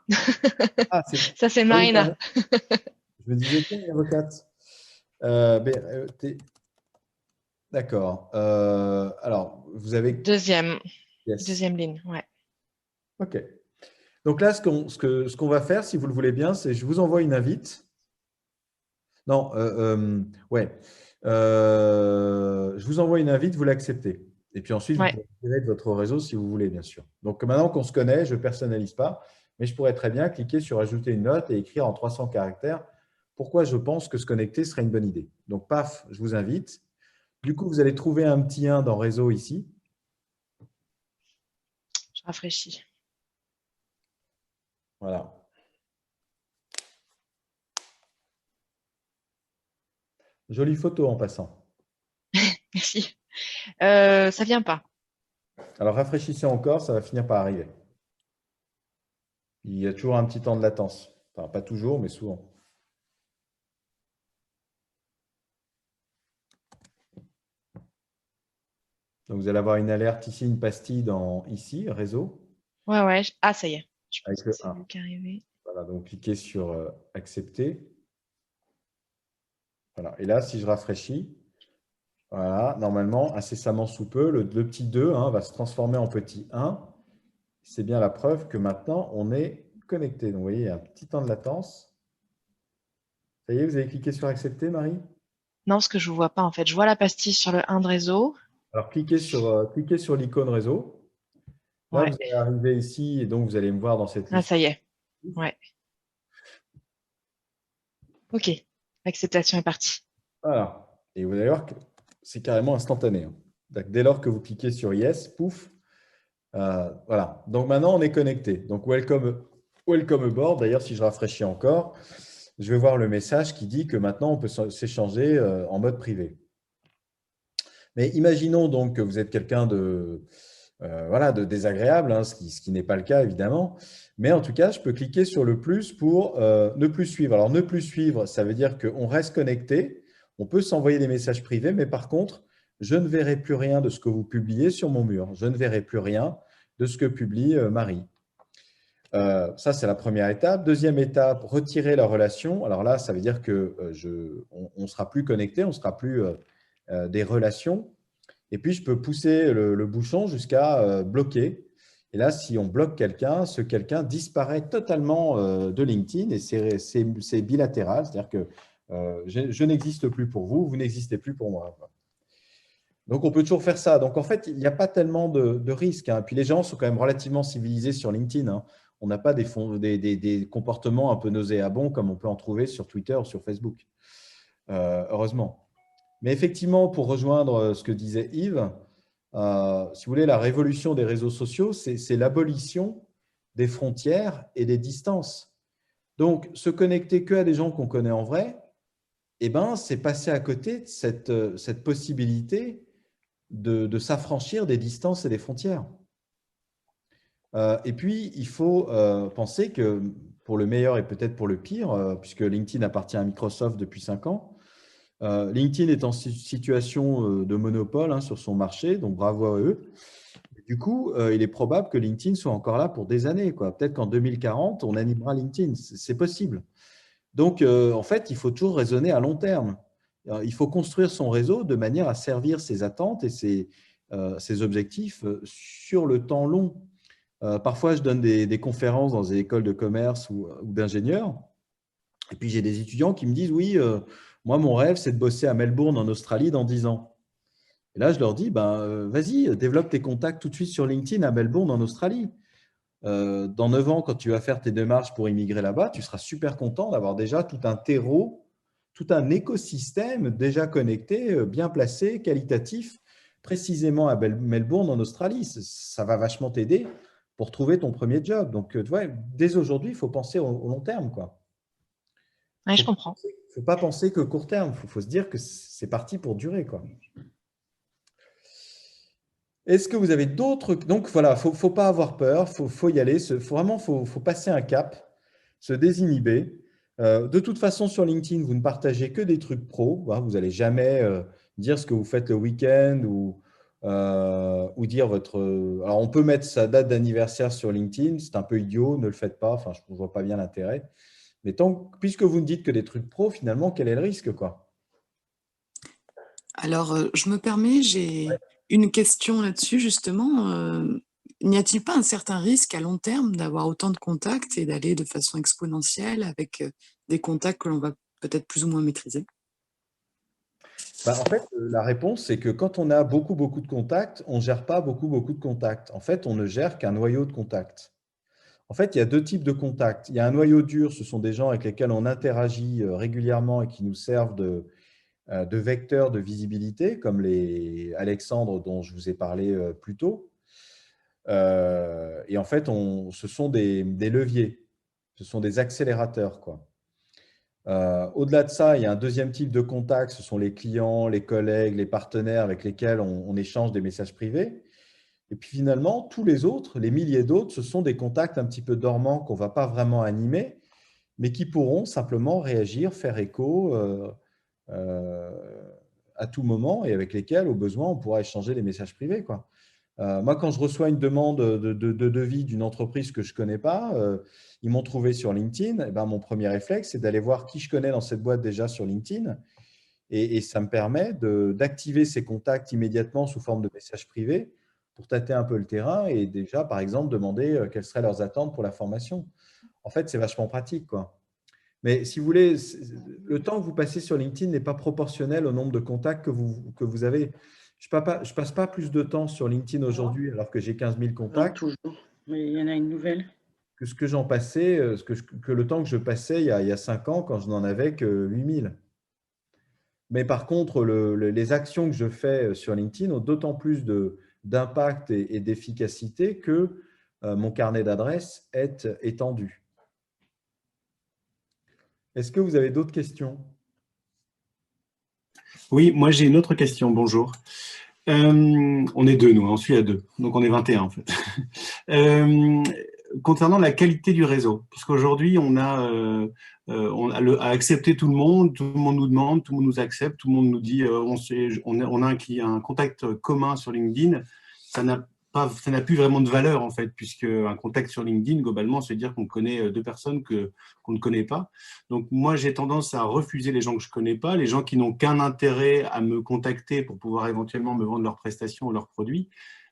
Ça, c'est
ah oui,
Marina.
pardon. Je me disais, tiens, avocate. D'accord. Alors, vous avez…
Deuxième
Yes.
ligne, ouais.
OK. Donc là, ce qu'on va faire, si vous le voulez bien, c'est je vous envoie une invite. Non, ouais. Je vous envoie une invite, vous l'acceptez. Et puis ensuite, vous
Ouais.
pouvez tirer de votre réseau si vous voulez, bien sûr. Donc maintenant qu'on se connaît, je ne personnalise pas, mais je pourrais très bien cliquer sur ajouter une note et écrire en 300 caractères pourquoi je pense que se connecter serait une bonne idée. Donc, paf, je vous invite. Du coup, vous allez trouver un petit 1 dans réseau ici.
Je rafraîchis.
Voilà. Jolie photo en passant.
Merci. Ça vient pas.
Alors, rafraîchissez encore, ça va finir par arriver. Il y a toujours un petit temps de latence. Enfin, pas toujours, mais souvent. Donc, vous allez avoir une alerte ici, une pastille ici, réseau.
Ouais. Ah, ça y est. Je pense
Avec
que
le
c'est
1.
lui qui est arrivé.
Voilà, donc cliquez sur accepter. Voilà. Et là, si je rafraîchis, voilà, normalement, incessamment sous peu, le petit 2 va se transformer en petit 1. C'est bien la preuve que maintenant, on est connecté. Donc, vous voyez, il y a un petit temps de latence. Ça y est, vous avez cliqué sur accepter, Marie?
Non, parce que je ne vous vois pas en fait. Je vois la pastille sur le 1 de réseau.
Alors, cliquez sur l'icône réseau. Là,
Ouais.
vous allez arriver ici et donc vous allez me voir dans cette
Ah,
liste.
ça y est. Ouais. OK. L'acceptation est partie.
Voilà. Et vous allez voir que c'est carrément instantané. Donc, dès lors que vous cliquez sur Yes, pouf. Voilà. Donc maintenant, on est connecté. Donc, welcome aboard. D'ailleurs, si je rafraîchis encore, je vais voir le message qui dit que maintenant, on peut s'échanger en mode privé. Mais imaginons donc que vous êtes quelqu'un de désagréable, hein, ce qui n'est pas le cas évidemment. Mais en tout cas, je peux cliquer sur le plus pour ne plus suivre. Alors, ne plus suivre, ça veut dire qu'on reste connecté. On peut s'envoyer des messages privés, mais par contre, je ne verrai plus rien de ce que vous publiez sur mon mur. Je ne verrai plus rien de ce que publie Marie. Ça, c'est la première étape. Deuxième étape, retirer la relation. Alors là, ça veut dire qu'on ne sera plus connecté, on ne sera plus des relations. Et puis, je peux pousser le bouchon jusqu'à bloquer. Et là, si on bloque quelqu'un, ce quelqu'un disparaît totalement de LinkedIn et c'est bilatéral. C'est-à-dire que je n'existe plus pour vous, vous n'existez plus pour moi. Donc, on peut toujours faire ça. Donc, en fait, il n'y a pas tellement de risques. Hein. Puis, les gens sont quand même relativement civilisés sur LinkedIn. Hein. On n'a pas des comportements un peu nauséabonds comme on peut en trouver sur Twitter ou sur Facebook. Heureusement. Mais effectivement, pour rejoindre ce que disait Yves, si vous voulez, la révolution des réseaux sociaux, c'est l'abolition des frontières et des distances. Donc, se connecter qu'à des gens qu'on connaît en vrai, eh ben, c'est passer à côté de cette possibilité de s'affranchir des distances et des frontières. Et puis, il faut penser que pour le meilleur et peut-être pour le pire, puisque LinkedIn appartient à Microsoft depuis 5 ans, LinkedIn est en situation de monopole hein, sur son marché, donc bravo à eux. Du coup, il est probable que LinkedIn soit encore là pour des années. Peut-être qu'en 2040, on animera LinkedIn. C'est possible. Donc, en fait, il faut toujours raisonner à long terme. Il faut construire son réseau de manière à servir ses attentes et ses objectifs sur le temps long. Parfois, je donne des conférences dans des écoles de commerce ou d'ingénieurs. Et puis, j'ai des étudiants qui me disent, oui, moi, mon rêve, c'est de bosser à Melbourne, en Australie, dans 10 ans. Et là, je leur dis, vas-y, développe tes contacts tout de suite sur LinkedIn à Melbourne, en Australie. Dans 9 ans, quand tu vas faire tes démarches pour immigrer là-bas, tu seras super content d'avoir déjà tout un terreau, tout un écosystème déjà connecté, bien placé, qualitatif, précisément à Melbourne, en Australie. Ça va vachement t'aider pour trouver ton premier job. Donc, tu vois, dès aujourd'hui, il faut penser au long terme, quoi.
Ouais, je comprends.
Il ne faut pas penser que court terme. Il faut se dire que c'est parti pour durer, quoi. Est-ce que vous avez d'autres… Donc, voilà, il ne faut pas avoir peur. Il faut y aller. Vraiment, il faut passer un cap, se désinhiber. De toute façon, sur LinkedIn, vous ne partagez que des trucs pro. Hein, vous n'allez jamais dire ce que vous faites le week-end ou dire votre… Alors, on peut mettre sa date d'anniversaire sur LinkedIn. C'est un peu idiot. Ne le faites pas. Enfin, je ne vois pas bien l'intérêt. Mais puisque vous ne dites que des trucs pro, finalement, quel est le risque, quoi?
Alors, je me permets, j'ai une question là-dessus, justement. N'y a-t-il pas un certain risque à long terme d'avoir autant de contacts et d'aller de façon exponentielle avec des contacts que l'on va peut-être plus ou moins maîtriser?
En fait, la réponse, c'est que quand on a beaucoup de contacts, on ne gère pas beaucoup de contacts. En fait, on ne gère qu'un noyau de contacts. En fait, il y a deux types de contacts. Il y a un noyau dur, ce sont des gens avec lesquels on interagit régulièrement et qui nous servent de vecteurs de visibilité, comme les Alexandre dont je vous ai parlé plus tôt. Et en fait, ce sont des leviers, ce sont des accélérateurs, quoi. Au-delà de ça, il y a un deuxième type de contact, ce sont les clients, les collègues, les partenaires avec lesquels on échange des messages privés. Et puis finalement, tous les autres, les milliers d'autres, ce sont des contacts un petit peu dormants qu'on ne va pas vraiment animer, mais qui pourront simplement réagir, faire écho à tout moment et avec lesquels, au besoin, on pourra échanger des messages privés, quoi. Moi, quand je reçois une demande de devis d'une entreprise que je ne connais pas, ils m'ont trouvé sur LinkedIn, et ben, mon premier réflexe, c'est d'aller voir qui je connais dans cette boîte déjà sur LinkedIn. Et ça me permet d'activer ces contacts immédiatement sous forme de messages privés pour tâter un peu le terrain et déjà, par exemple, demander quelles seraient leurs attentes pour la formation. en fait, c'est vachement pratique, quoi. Mais si vous voulez, le temps que vous passez sur LinkedIn n'est pas proportionnel au nombre de contacts que vous avez. Je ne passe pas plus de temps sur LinkedIn aujourd'hui alors que j'ai 15 000 contacts
Toujours. Mais il y en a une nouvelle.
que ce que j'en passais, que le temps que je passais il y a 5 ans quand je n'en avais que 8 000. Mais par contre, les actions que je fais sur LinkedIn ont d'autant plus d'impact et d'efficacité que mon carnet d'adresses est étendu. Est-ce que vous avez d'autres questions?
Oui, moi j'ai une autre question. Bonjour. On est deux, nous, on suit à deux. Donc on est 21 en fait. Concernant la qualité du réseau, puisqu'aujourd'hui on a accepté tout le monde nous demande, tout le monde nous accepte, tout le monde nous dit on a un contact commun sur LinkedIn, ça n'a plus vraiment de valeur en fait, puisque un contact sur LinkedIn, globalement, c'est dire qu'on connaît deux personnes qu'on ne connaît pas. Donc moi, j'ai tendance à refuser les gens que je ne connais pas, les gens qui n'ont qu'un intérêt à me contacter pour pouvoir éventuellement me vendre leurs prestations ou leurs produits.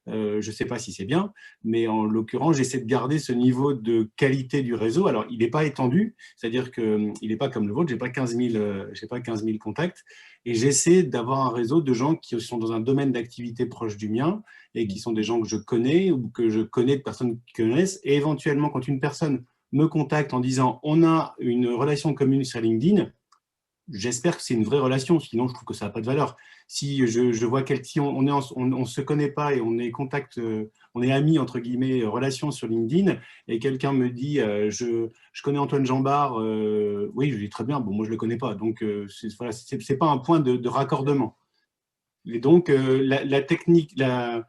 Je ne sais pas si c'est bien, mais en l'occurrence, j'essaie de garder ce niveau de qualité du réseau. Alors, il n'est pas étendu, c'est-à-dire qu'il n'est pas comme le vôtre, je n'ai pas 15 000 contacts, et j'essaie d'avoir un réseau de gens qui sont dans un domaine d'activité proche du mien et qui sont des gens que je connais ou que je connais de personnes qui connaissent. Et éventuellement, quand une personne me contacte en disant « on a une relation commune sur LinkedIn », j'espère que c'est une vraie relation, sinon je trouve que ça n'a pas de valeur. Si je vois si on ne se connaît pas et on est on est amis, entre guillemets, relation sur LinkedIn, et quelqu'un me dit je connais Antoine Jambard, oui, je dis très bien, bon, moi je ne le connais pas, donc voilà, c'est pas un point de raccordement. Et donc la technique de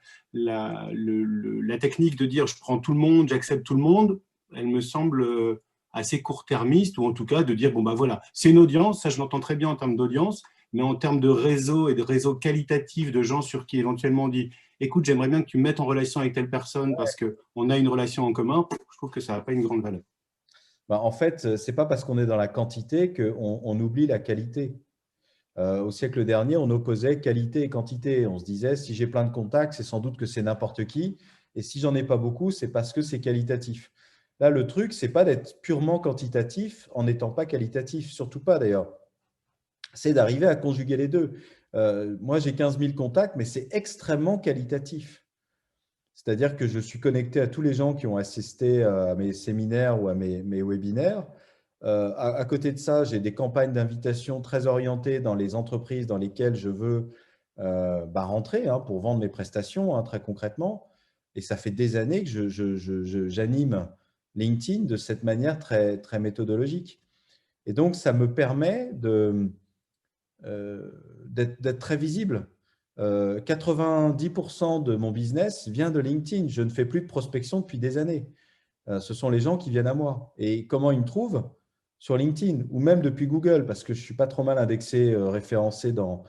dire je prends tout le monde, j'accepte tout le monde, elle me semble assez court-termiste, ou en tout cas de dire, bon, ben voilà, c'est une audience, ça je l'entends très bien en termes d'audience, mais en termes de réseau et de réseau qualitatif de gens sur qui éventuellement on dit, écoute, j'aimerais bien que tu me mettes en relation avec telle personne parce qu'on a une relation en commun, je trouve que ça n'a pas une grande valeur.
Ben, en fait, ce n'est pas parce qu'on est dans la quantité qu'on oublie la qualité. Au siècle dernier, on opposait qualité et quantité. On se disait, si j'ai plein de contacts, c'est sans doute que c'est n'importe qui, et si j'en ai pas beaucoup, c'est parce que c'est qualitatif. Là, le truc, ce n'est pas d'être purement quantitatif en n'étant pas qualitatif, surtout pas d'ailleurs. C'est d'arriver à conjuguer les deux. Moi, j'ai 15 000 contacts, mais c'est extrêmement qualitatif. C'est-à-dire que je suis connecté à tous les gens qui ont assisté à mes séminaires ou à mes webinaires. À côté de ça, j'ai des campagnes d'invitation très orientées dans les entreprises dans lesquelles je veux rentrer pour vendre mes prestations, très concrètement. Et ça fait des années que j'anime LinkedIn de cette manière très, très méthodologique. Et donc, ça me permet d'être très visible. 90% de mon business vient de LinkedIn. Je ne fais plus de prospection depuis des années. Ce sont les gens qui viennent à moi. Et comment ils me trouvent? Sur LinkedIn ou même depuis Google, parce que je ne suis pas trop mal indexé, référencé dans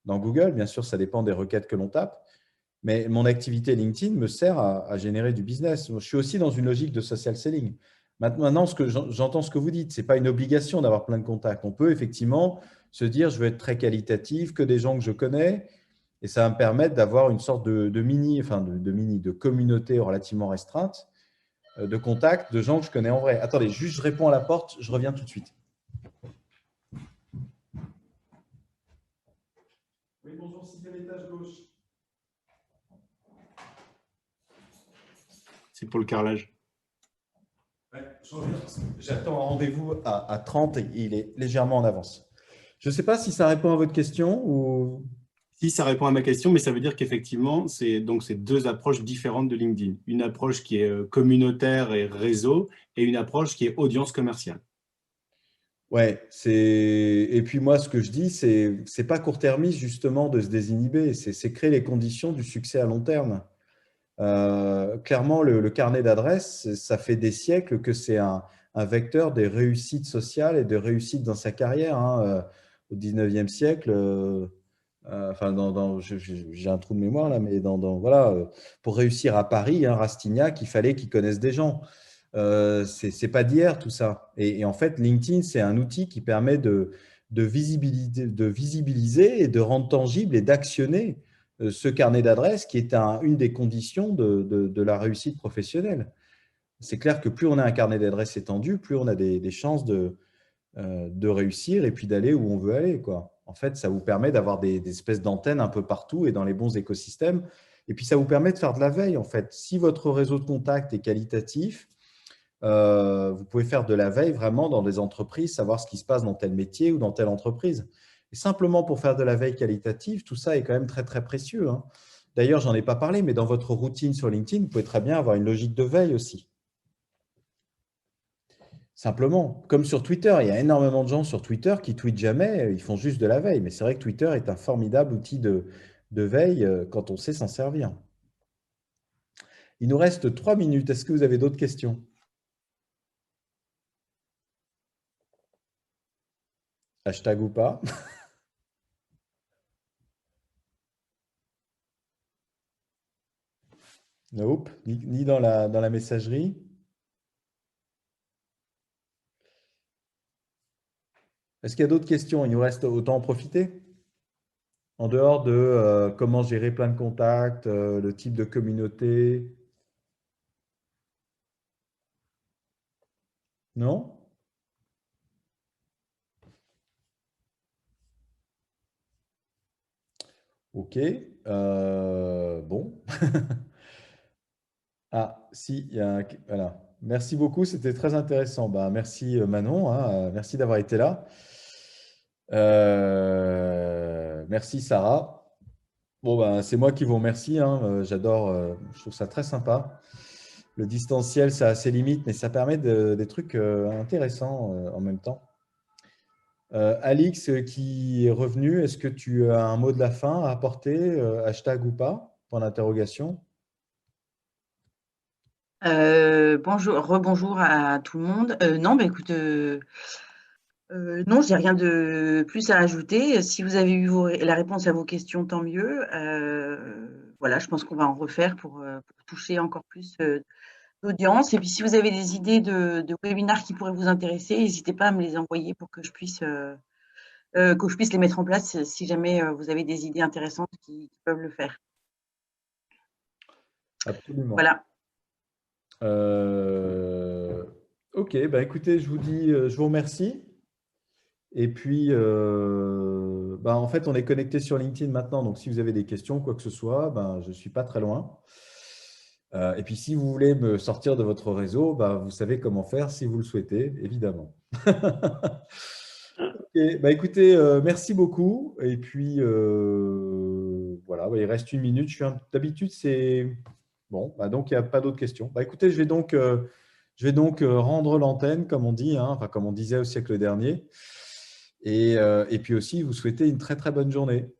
Google. Bien sûr, ça dépend des requêtes que l'on tape. Mais mon activité LinkedIn me sert à générer du business. Je suis aussi dans une logique de social selling. Maintenant, j'entends ce que vous dites. Ce n'est pas une obligation d'avoir plein de contacts. On peut effectivement se dire, je veux être très qualitatif, que des gens que je connais. Et ça va me permettre d'avoir une sorte de communauté relativement restreinte, de contacts, de gens que je connais en vrai. Attendez, juste je réponds à la porte, je reviens tout de suite. Oui, bonjour, 6e étage gauche.
C'est pour le carrelage.
Ouais, j'attends un rendez-vous à 30 et il est légèrement en avance. Je ne sais pas si ça répond à votre question ou…
Si, ça répond à ma question, mais ça veut dire qu'effectivement, c'est deux approches différentes de LinkedIn. Une approche qui est communautaire et réseau, et une approche qui est audience commerciale.
Ouais, et puis moi, ce que je dis, c'est pas court-termiste justement de se désinhiber, c'est créer les conditions du succès à long terme. Clairement, le carnet d'adresses, ça fait des siècles que c'est un vecteur des réussites sociales et de réussites dans sa carrière. Au 19e siècle, j'ai un trou de mémoire là, mais voilà, pour réussir à Paris, Rastignac, il fallait qu'il connaisse des gens. C'est pas d'hier tout ça. Et en fait, LinkedIn, c'est un outil qui permet de visibiliser et de rendre tangible et d'actionner ce carnet d'adresses qui est une des conditions de la réussite professionnelle. c'est clair que plus on a un carnet d'adresses étendu, plus on a des chances de réussir et puis d'aller où on veut aller, quoi. En fait, ça vous permet d'avoir des espèces d'antennes un peu partout et dans les bons écosystèmes. Et puis, ça vous permet de faire de la veille, en fait. Si votre réseau de contacts est qualitatif, vous pouvez faire de la veille vraiment dans des entreprises, savoir ce qui se passe dans tel métier ou dans telle entreprise. Et simplement pour faire de la veille qualitative, tout ça est quand même très, très précieux, hein. D'ailleurs, je n'en ai pas parlé, mais dans votre routine sur LinkedIn, vous pouvez très bien avoir une logique de veille aussi. Simplement, comme sur Twitter, il y a énormément de gens sur Twitter qui ne tweetent jamais, ils font juste de la veille. Mais c'est vrai que Twitter est un formidable outil de veille quand on sait s'en servir. Il nous reste 3 minutes. Est-ce que vous avez d'autres questions? Hashtag ou pas? Nope, ni dans la messagerie. Est-ce qu'il y a d'autres questions? Il nous reste autant en profiter. En dehors de comment gérer plein de contacts, le type de communauté. Non? Ok. Bon. Ah, si, il y a voilà. Merci beaucoup, c'était très intéressant. Bah, merci Manon, hein, merci d'avoir été là. Merci Sarah. Bon, ben, c'est moi qui vous remercie, hein. J'adore, je trouve ça très sympa. Le distanciel, ça a ses limites, mais ça permet des trucs intéressants en même temps. Alix qui est revenu, est-ce que tu as un mot de la fin à apporter, hashtag ou pas, point d'interrogation?
Bonjour, rebonjour à tout le monde. Non, bah, écoute, non, j'ai rien de plus à ajouter. Si vous avez eu la réponse à vos questions, tant mieux. Voilà, je pense qu'on va en refaire pour toucher encore plus d'audience. Et puis, si vous avez des idées de webinaires qui pourraient vous intéresser, n'hésitez pas à me les envoyer pour que je puisse les mettre en place si jamais vous avez des idées intéressantes qui peuvent le faire.
Absolument.
Voilà.
Ok, bah écoutez, je vous remercie. Et puis, bah en fait, on est connecté sur LinkedIn maintenant. Donc, si vous avez des questions, quoi que ce soit, ben, je ne suis pas très loin. Et puis, si vous voulez me sortir de votre réseau, bah, vous savez comment faire si vous le souhaitez, évidemment. Ok, bah écoutez, merci beaucoup. Et puis, voilà, bah, il reste 1 minute. D'habitude, c'est… Bon, bah donc il n'y a pas d'autres questions. Bah écoutez, je vais donc rendre l'antenne, comme on dit, hein, enfin, comme on disait au siècle dernier. Et puis aussi, vous souhaiter une très, très bonne journée.